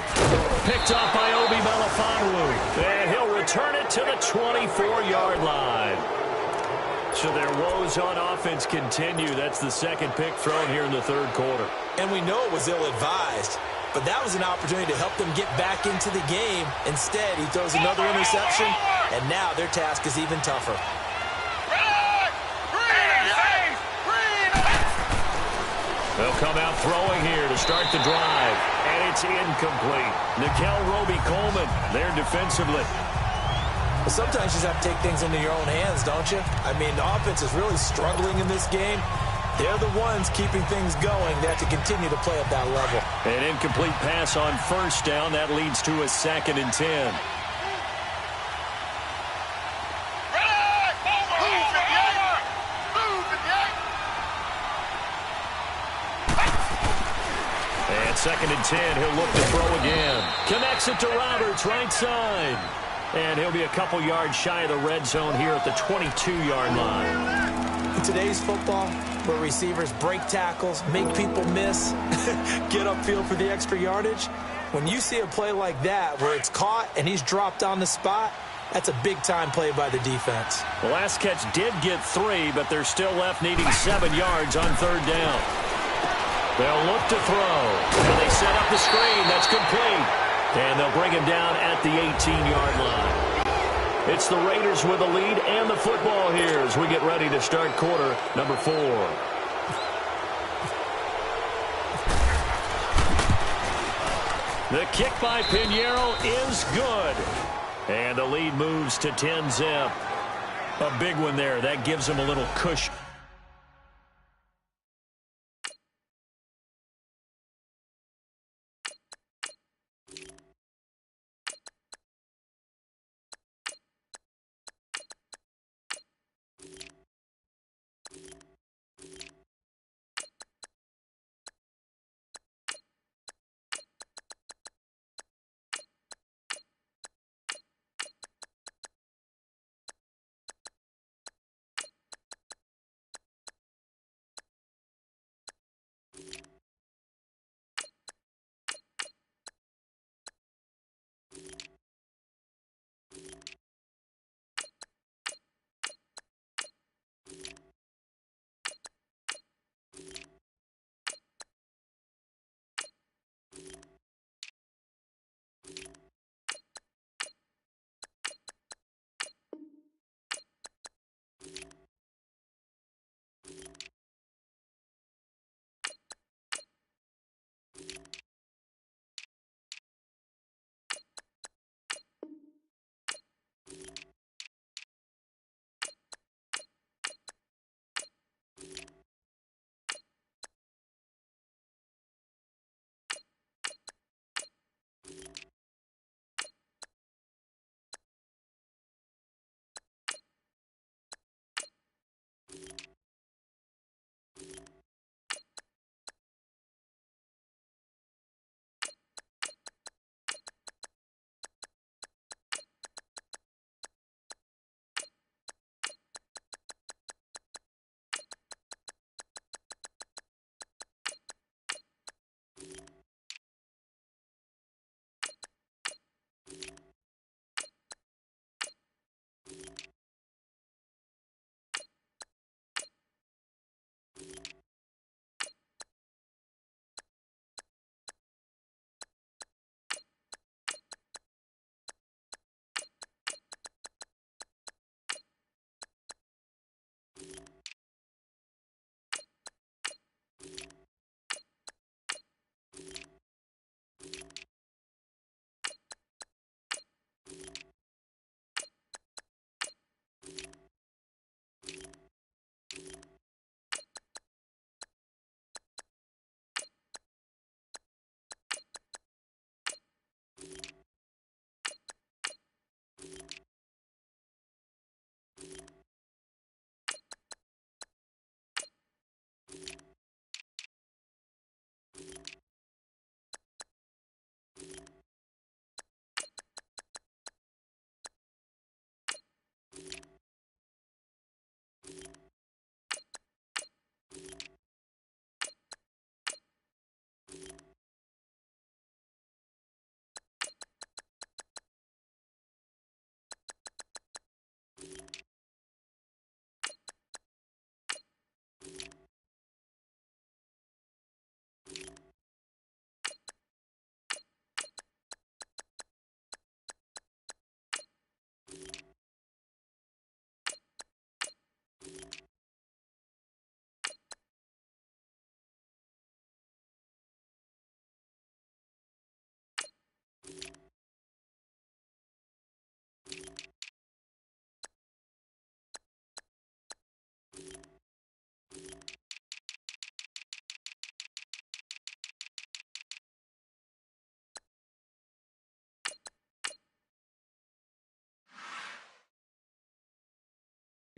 Picked up by Obi Melifonwu. And he'll return it to the 24-yard line. So their woes on offense continue. That's the second pick thrown here in the third quarter. And we know it was ill-advised, but that was an opportunity to help them get back into the game. Instead, he throws another interception, and now their task is even tougher. They'll come out throwing here to start the drive, and it's incomplete. Nickel Roby-Coleman there defensively. Sometimes you just have to take things into your own hands, don't you? I mean, the offense is really struggling in this game. They're the ones keeping things going. They have to continue to play at that level. An incomplete pass on first down. That leads to a 2nd and 10. And 2nd and 10. He'll look to throw again. Connects it to Roberts, right side. And he'll be a couple yards shy of the red zone here at the 22-yard line. In today's football, where receivers break tackles, make people miss, get upfield for the extra yardage, when you see a play like that where it's caught and he's dropped on the spot, that's a big-time play by the defense. The last catch did get 3, but they're still left needing 7 yards on third down. They'll look to throw. And they set up the screen. That's complete. And they'll bring him down at the 18-yard line. It's the Raiders with the lead and the football here as we get ready to start quarter number 4. The kick by Pinheiro is good. And the lead moves to 10-zip. A big one there. That gives them a little cushion.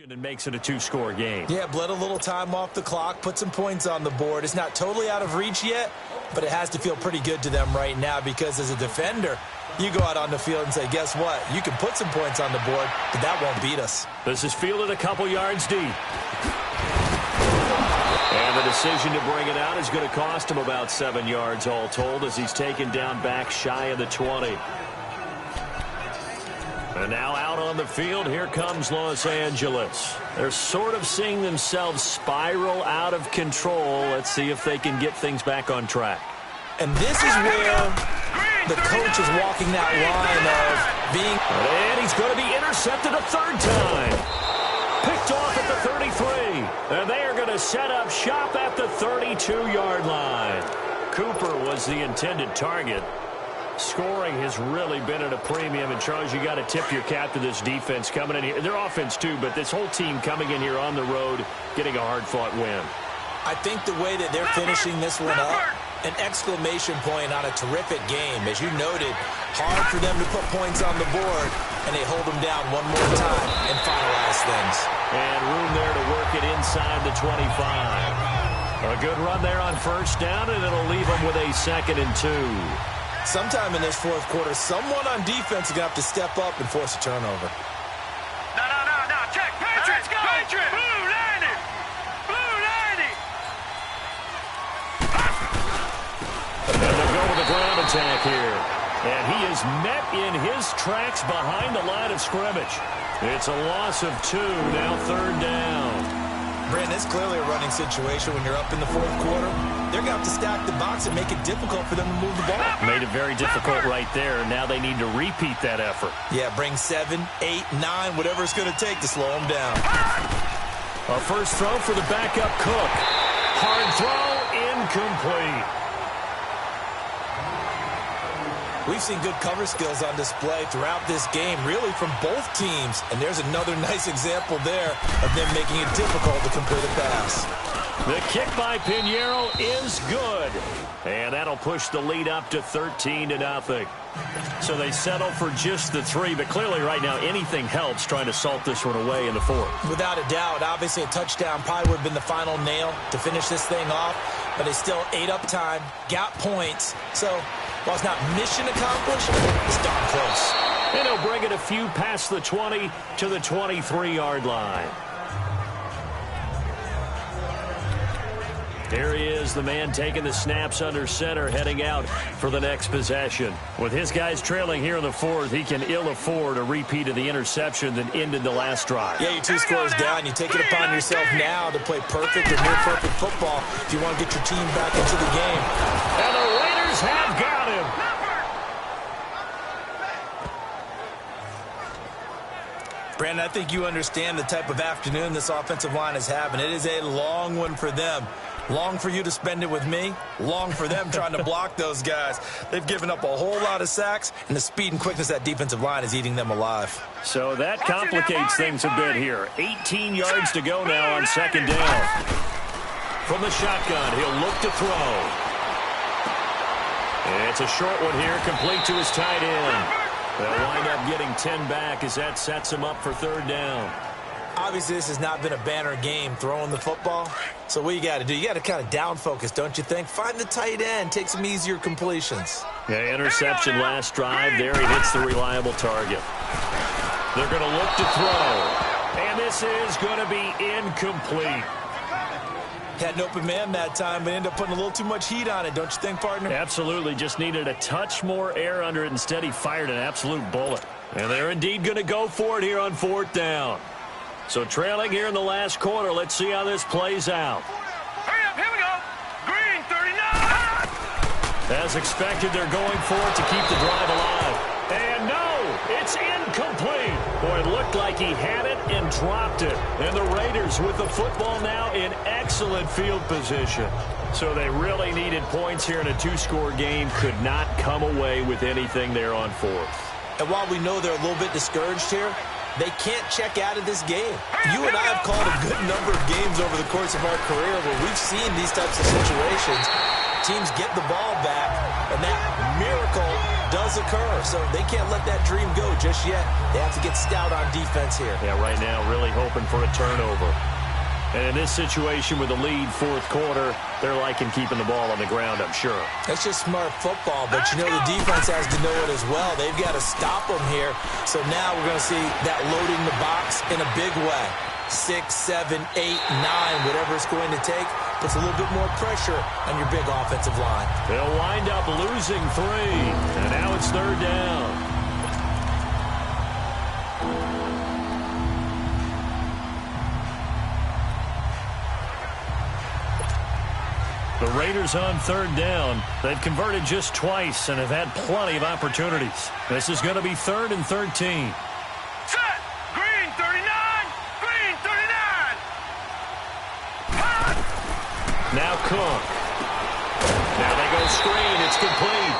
And makes it a two-score game. Yeah, bled a little time off the clock, put some points on the board. It's not totally out of reach yet, but it has to feel pretty good to them right now because as a defender, you go out on the field and say, guess what? You can put some points on the board, but that won't beat us. This is fielded a couple yards deep. And the decision to bring it out is going to cost him about 7 yards all told as he's taken down back shy of the 20. And now out on the field, here comes Los Angeles. They're sort of seeing themselves spiral out of control. Let's see if they can get things back on track. And this is where the coach is walking that line of being... And he's going to be intercepted a third time. Picked off at the 33. And they are going to set up shop at the 32-yard line. Cooper was the intended target. Scoring has really been at a premium. And, Charles, you got to tip your cap to this defense coming in here. Their offense, too, but this whole team coming in here on the road, getting a hard-fought win. I think the way that they're finishing this one up, an exclamation point on a terrific game. As you noted, hard for them to put points on the board, and they hold them down one more time and finalize things. And room there to work it inside the 25. A good run there on first down, and it'll leave them with a 2nd and 2. Sometime in this fourth quarter, someone on defense is going to have to step up and force a turnover. No. Check. Patriots, go. Patriots. Blue 90. Blue 90. And they'll go with the ground attack here. And he is met in his tracks behind the line of scrimmage. It's a loss of 2, now 3rd down. Brandon, it's clearly a running situation when you're up in the fourth quarter. They're going to have to stack the box and make it difficult for them to move the ball. Made it very difficult right there. Now they need to repeat that effort. Yeah, bring 7, 8, 9, whatever it's going to take to slow them down. A first throw for the backup Cook. Hard throw, incomplete. We've seen good cover skills on display throughout this game, really from both teams. And there's another nice example there of them making it difficult to complete a pass. The kick by Pinheiro is good. And that'll push the lead up to 13-0. So they settle for just the 3, but clearly right now anything helps trying to salt this one away in the 4th. Without a doubt, obviously a touchdown probably would have been the final nail to finish this thing off, but they still ate up time, got points. So while it's not mission accomplished, it's darn close. And he'll bring it a few past the 20 to the 23-yard line. Here he is, the man taking the snaps under center, heading out for the next possession. With his guys trailing here in the 4th, he can ill afford a repeat of the interception that ended the last drive. Yeah, you're 2 scores down. You take it upon yourself now to play perfect or near-perfect football if you want to get your team back into the game. And the Raiders have got him. Brandon, I think you understand the type of afternoon this offensive line is having. It is a long one for them. Long for you to spend it with me. Long for them trying to block those guys. They've given up a whole lot of sacks, and the speed and quickness of that defensive line is eating them alive. So that complicates things a bit here. 18 yards to go now on 2nd down. From the shotgun, he'll look to throw. And it's a short one here, complete to his tight end. They'll wind up getting 10 back as that sets him up for 3rd down. Obviously, this has not been a banner game throwing the football. So what you got to do, you got to kind of down focus, don't you think? Find the tight end, take some easier completions. Yeah, interception last drive. There he hits the reliable target. They're going to look to throw. And this is going to be incomplete. Had an open man that time, but ended up putting a little too much heat on it, don't you think, partner? Absolutely. Just needed a touch more air under it. Instead, he fired an absolute bullet. And they're indeed going to go for it here on 4th down. So trailing here in the last quarter. Let's see how this plays out. Hurry up, here we go. Green 39. As expected, they're going for it to keep the drive alive. And no, it's incomplete. Boy, it looked like he had it and dropped it. And the Raiders with the football now in excellent field position. So they really needed points here in a 2-score game. Could not come away with anything there on 4th. And while we know they're a little bit discouraged here, they can't check out of this game. You and I have called a good number of games over the course of our career where we've seen these types of situations. Teams get the ball back, and that miracle does occur. So they can't let that dream go just yet. They have to get stout on defense here. Yeah, right now really hoping for a turnover. And in this situation with the lead fourth quarter, they're liking keeping the ball on the ground, I'm sure. That's just smart football, but you know the defense has to know it as well. They've got to stop them here. So now we're going to see that loading the box in a big way. 6, 7, 8, 9, whatever it's going to take, puts a little bit more pressure on your big offensive line. They'll wind up losing 3, and now it's third down. The Raiders on third down. They've converted just twice and have had plenty of opportunities. This is going to be 3rd and 13. Set. Green 39. Green 39. Now Cook. Now they go screen. It's complete.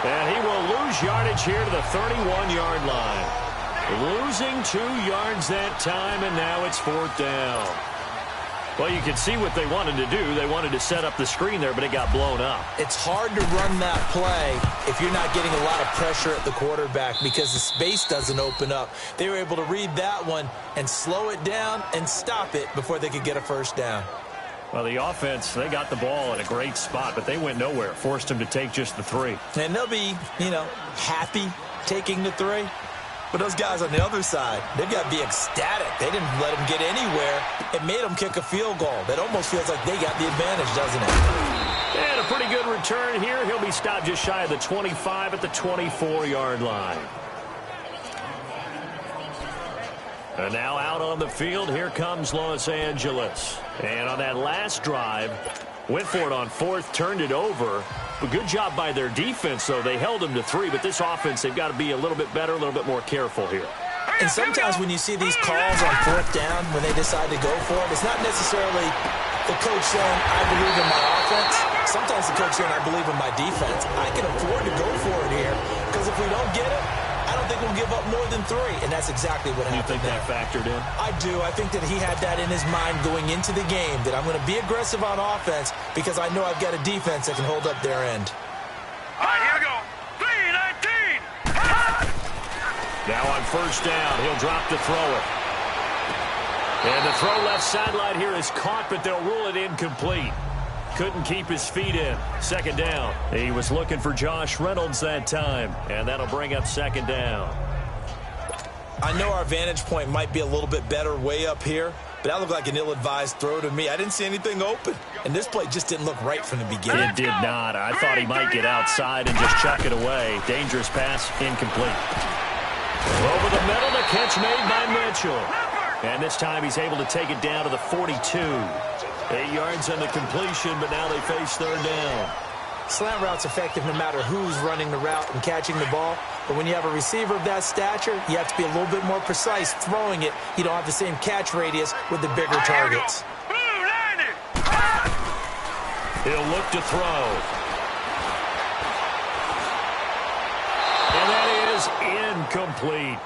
And he will lose yardage here to the 31-yard line. Losing 2 yards that time, and now it's 4th down. Well, you can see what they wanted to do. They wanted to set up the screen there, but it got blown up. It's hard to run that play if you're not getting a lot of pressure at the quarterback because the space doesn't open up. They were able to read that one and slow it down and stop it before they could get a first down. Well, the offense, they got the ball in a great spot, but they went nowhere. Forced them to take just the 3. And they'll be, happy taking the 3. But those guys on the other side, they've got to be ecstatic. They didn't let them get anywhere. It made them kick a field goal. That almost feels like they got the advantage, doesn't it? And a pretty good return here. He'll be stopped just shy of the 25 at the 24-yard line. And now out on the field, here comes Los Angeles. And on that last drive, went for it on 4th, turned it over. A good job by their defense, though. They held them to 3, but this offense, they've got to be a little bit better, a little bit more careful here. And sometimes when you see these calls on 4th down, when they decide to go for it, it's not necessarily the coach saying, I believe in my offense. Sometimes the coach saying, I believe in my defense. I can afford to go for it here, because if we don't get it, I don't think we'll give up more than 3, and that's exactly what happened. You think that factored in? I do. I think that he had that in his mind going into the game, that I'm going to be aggressive on offense because I know I've got a defense that can hold up their end. All right, here we go. 3-19. Now on first down, he'll drop to throw it. And the throw left sideline here is caught, but they'll rule it incomplete. Couldn't keep his feet in. 2nd down. He was looking for Josh Reynolds that time, and that'll bring up 2nd down. I know our vantage point might be a little bit better way up here, but that looked like an ill-advised throw to me. I didn't see anything open, and this play just didn't look right from the beginning. It did not. I thought he might get outside and just chuck it away. Dangerous pass, incomplete. Over the middle, the catch made by Mitchell. And this time he's able to take it down to the 42. 8 yards on the completion, but now they face 3rd down. Slant route's effective no matter who's running the route and catching the ball. But when you have a receiver of that stature, you have to be a little bit more precise throwing it. You don't have the same catch radius with the bigger targets. He'll look to throw. And that is incomplete.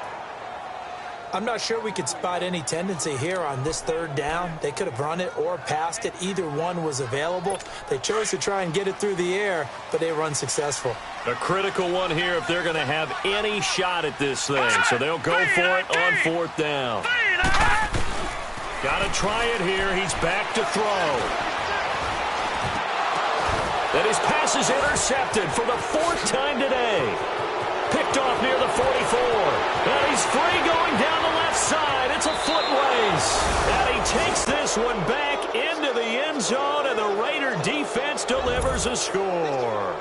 I'm not sure we could spot any tendency here on this 3rd down. They could have run it or passed it. Either one was available. They chose to try and get it through the air, but they were unsuccessful. A critical one here if they're going to have any shot at this thing. So they'll go for it on 4th down. Got to try it here. He's back to throw. And his pass is intercepted for the 4th time today. Picked off near the 44. And he's free going down the left side. It's a foot race. And he takes this one back into the end zone, and the Raider defense delivers a score.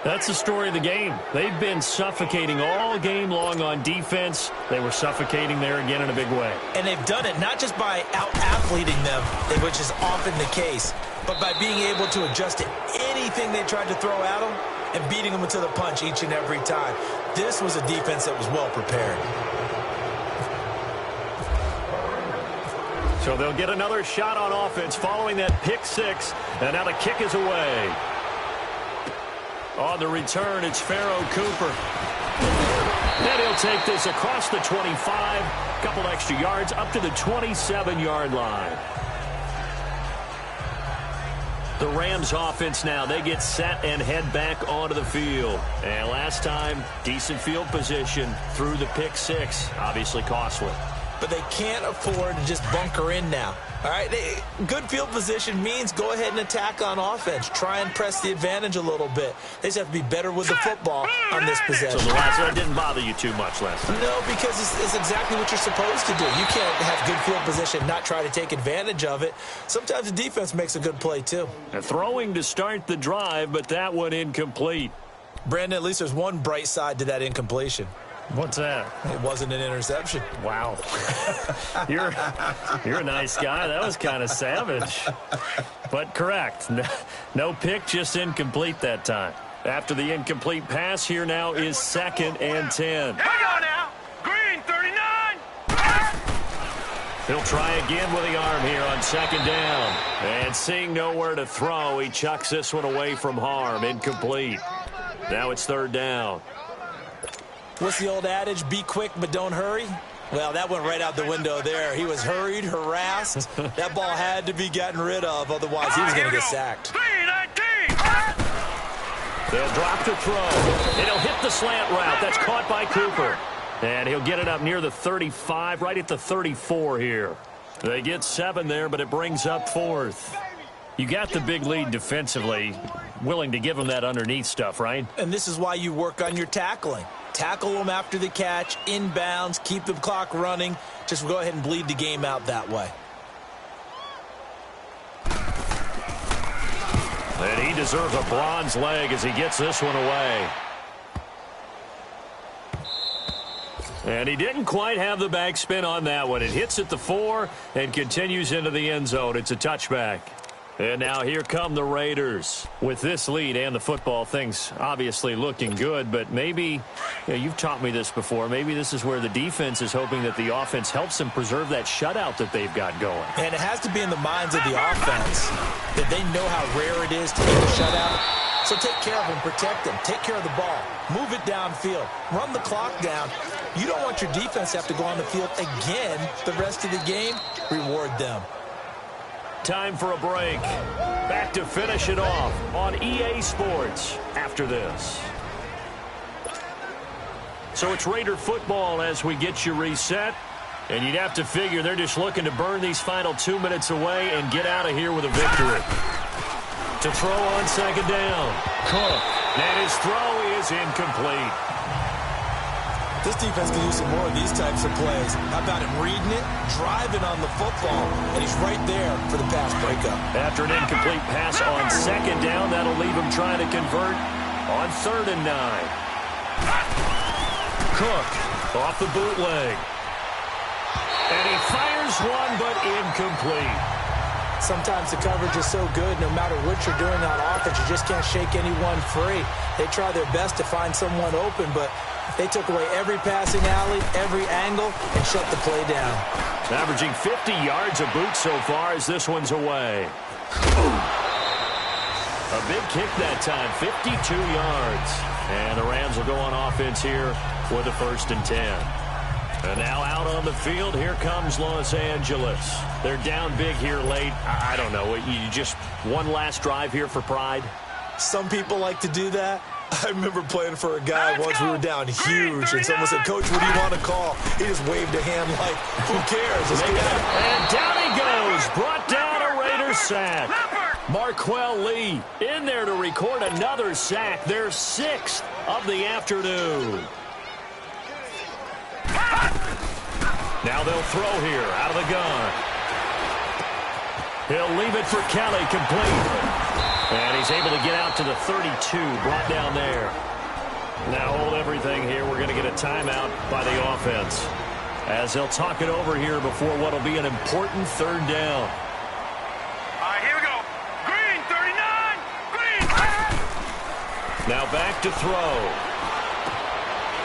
That's the story of the game. They've been suffocating all game long on defense. They were suffocating there again in a big way. And they've done it not just by out-athleting them, which is often the case, but by being able to adjust to anything they tried to throw at them and beating them to the punch each and every time. This was a defense that was well prepared. So they'll get another shot on offense following that pick six, and now the kick is away. On the return, it's Pharaoh Cooper. And he'll take this across the 25, a couple extra yards, up to the 27-yard line. The Rams offense now, they get set and head back onto the field. And last time, decent field position through the pick six. Obviously costly. But they can't afford to just bunker in now. All right, good field position means go ahead and attack on offense. Try and press the advantage a little bit. They just have to be better with the football on this possession. So the last one didn't bother you too much last time? No, because it's exactly what you're supposed to do. You can't have good field position and not try to take advantage of it. Sometimes the defense makes a good play, too. And throwing to start the drive, but that one incomplete. Brandon, at least there's one bright side to that incompletion. What's that? It wasn't an interception. Wow. You're a nice guy. That was kind of savage. But correct. No pick, just incomplete that time. After the incomplete pass, here now is 2nd and 10. Hang on now. Green, 39. He'll try again with the arm here on 2nd down. And seeing nowhere to throw, he chucks this one away from harm. Incomplete. Now it's 3rd down. What's the old adage? Be quick, but don't hurry? Well, that went right out the window there. He was hurried, harassed. That ball had to be gotten rid of. Otherwise, he was going to get sacked. 3-19. They'll drop to throw. And he'll hit the slant route. That's caught by Cooper. And he'll get it up near the 35, right at the 34 here. They get 7 there, but it brings up 4th. You got the big lead defensively. Willing to give them that underneath stuff, right? And this is why you work on your tackling. Tackle them after the catch, inbounds, keep the clock running. Just go ahead and bleed the game out that way. And he deserves a bronze leg as he gets this one away. And he didn't quite have the backspin on that one. It hits at the 4 and continues into the end zone. It's a touchback. And now here come the Raiders. With this lead and the football, things obviously looking good, but maybe, you've taught me this before, maybe this is where the defense is hoping that the offense helps them preserve that shutout that they've got going. And it has to be in the minds of the offense that they know how rare it is to get a shutout. So take care of them, protect them, take care of the ball, move it downfield, run the clock down. You don't want your defense to have to go on the field again the rest of the game. Reward them. Time for a break. Back to finish it off on EA Sports after this. So it's Raider football as we get you reset. And you'd have to figure they're just looking to burn these final 2 minutes away and get out of here with a victory. To throw on 2nd down. Cook. And his throw is incomplete. This defense can use some more of these types of plays. How about him reading it, driving on the football, and he's right there for the pass breakup. After an incomplete pass on 2nd down, that'll leave him trying to convert on 3rd and 9. Cook off the bootleg. And he fires one, but incomplete. Sometimes the coverage is so good, no matter what you're doing on offense, you just can't shake anyone free. They try their best to find someone open, but they took away every passing alley, every angle, and shut the play down. Averaging 50 yards a boot so far as this one's away. A big kick that time, 52 yards. And the Rams will go on offense here with a 1st and 10. And now out on the field, here comes Los Angeles. They're down big here late. I don't know, you just one last drive here for pride? Some people like to do that. I remember playing for a guy once. We were down huge, and someone said, "Coach, what do you want to call?" He just waved a hand like, who cares? Let's get it. And down he goes. Brought down a Raiders sack. Marquell Lee in there to record another sack. Their 6th of the afternoon. Now they'll throw here out of the gun. He'll leave it for Kelly, complete. And he's able to get out to the 32, brought down there. Now hold everything here. We're going to get a timeout by the offense as they'll talk it over here before what will be an important 3rd down. All right, here we go. Green, 39. Green. Now back to throw.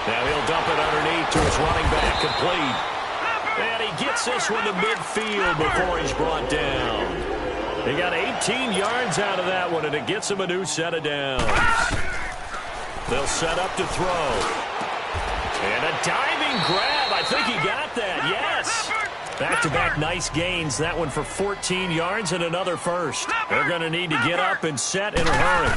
Now he'll dump it underneath to his running back, complete. And he gets this one to midfield before he's brought down. He got 18 yards out of that one, and it gets him a new set of downs. They'll set up to throw. And a diving grab. I think he got that, yes. Back-to-back nice gains. That one for 14 yards and another first. They're going to need to get up and set in a hurry.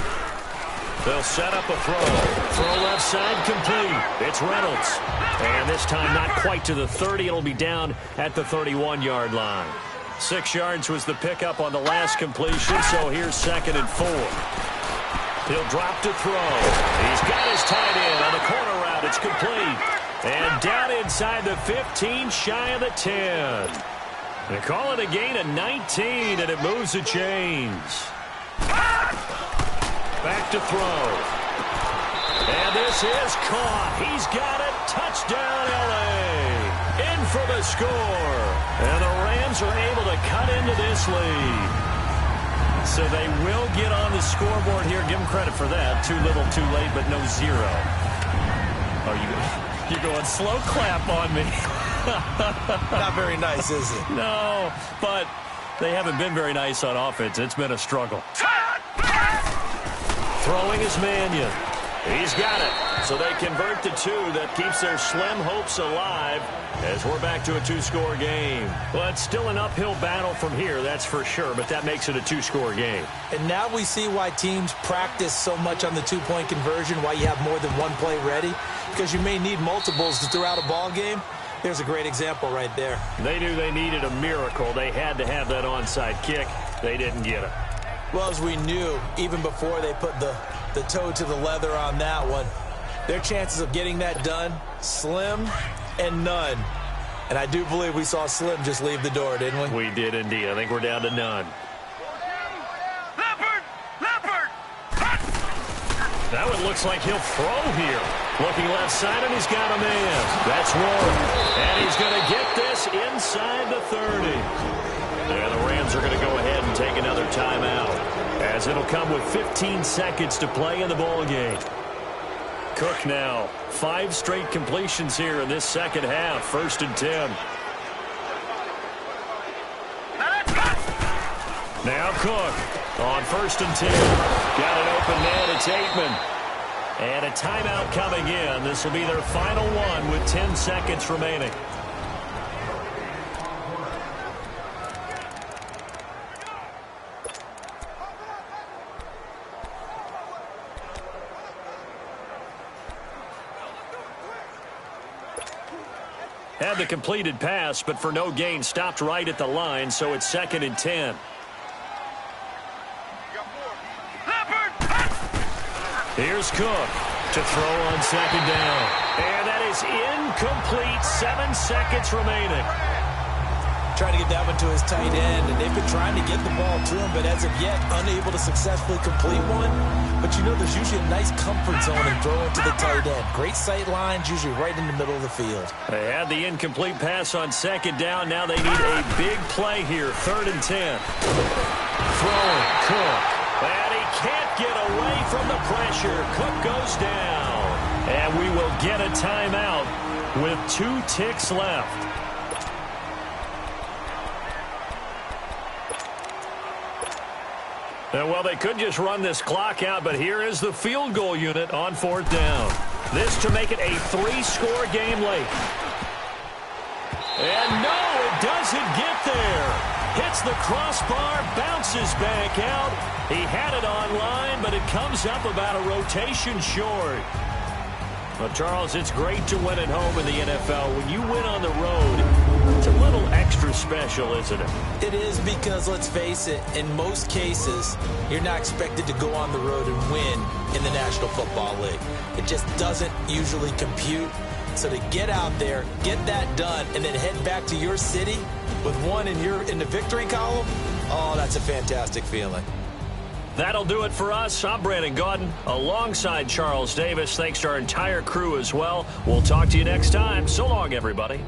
They'll set up a throw. Throw left side complete. It's Reynolds. And this time not quite to the 30. It'll be down at the 31-yard line. 6 yards was the pickup on the last completion, so here's 2nd and 4. He'll drop to throw. He's got his tight end on the corner route. It's complete. And down inside the 15, shy of the 10. They call it a gain of 19, and it moves the chains. Back to throw. And this is caught. He's got it. Touchdown, L.A. In for the score. And the Rams are able to cut into this lead. So they will get on the scoreboard here. Give them credit for that. Too little, too late, but no zero. You're going slow clap on me. Not very nice, is it? No, but they haven't been very nice on offense. It's been a struggle. Throwing is Mannion. He's got it. So they convert to 2. That keeps their slim hopes alive as we're back to a 2-score game. Well, it's still an uphill battle from here, that's for sure, but that makes it a 2-score game. And now we see why teams practice so much on the 2-point conversion, why you have more than one play ready, because you may need multiples to throw out a ball game. There's a great example right there. They knew they needed a miracle. They had to have that onside kick. They didn't get it. Well, as we knew, even before they put the toe to the leather on that one, their chances of getting that done, slim and none. And I do believe we saw Slim just leave the door, didn't we? We did indeed. I think we're down to none. Leopard! That one looks like he'll throw here. Looking left side, and he's got a man. That's Warren. And he's going to get this inside the 30. And the Rams are going to go ahead and take another timeout, as it'll come with 15 seconds to play in the ball game. Cook now. 5 straight completions here in this second half. 1st and 10. Now Cook on 1st and 10. Got an open man. It's Aitman. And a timeout coming in. This will be their final one with 10 seconds remaining. Had the completed pass, but for no gain, stopped right at the line, so it's 2nd and 10. Here's Cook to throw on 2nd down. And that is incomplete. 7 seconds remaining. Trying to get that one to his tight end, and they've been trying to get the ball to him, but as of yet, unable to successfully complete one. But you know, there's usually a nice comfort zone in throwing to the tight end. Great sight lines, usually right in the middle of the field. They had the incomplete pass on 2nd down. Now they need a big play here. 3rd and 10. Throwing, Cook. And he can't get away from the pressure. Cook goes down. And we will get a timeout with 2 ticks left. And well, they could just run this clock out, but here is the field goal unit on 4th down. This to make it a 3-score game late. And no, it doesn't get there. Hits the crossbar, bounces back out. He had it online, but it comes up about a rotation short. Well, Charles, it's great to win at home in the NFL. When you win on the road, it's a little extra special, isn't it? It is, because, let's face it, in most cases, you're not expected to go on the road and win in the National Football League. It just doesn't usually compute. So to get out there, get that done, and then head back to your city with one in the victory column, oh, that's a fantastic feeling. That'll do it for us. I'm Brandon Gaudin alongside Charles Davis. Thanks to our entire crew as well. We'll talk to you next time. So long, everybody.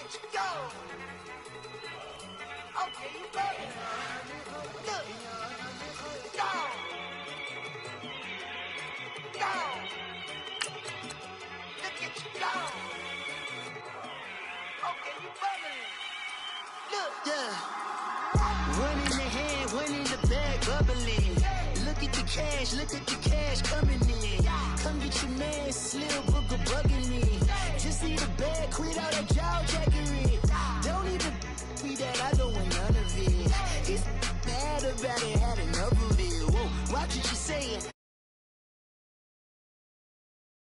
at you go. Okay, you bugging. Look. Go. Go. Look at you go. Okay, you bugging. Look. Yeah. One in the hand, one in the bag, bubbling. Look at the cash coming in. Come get your man, Slim Booger bugging me.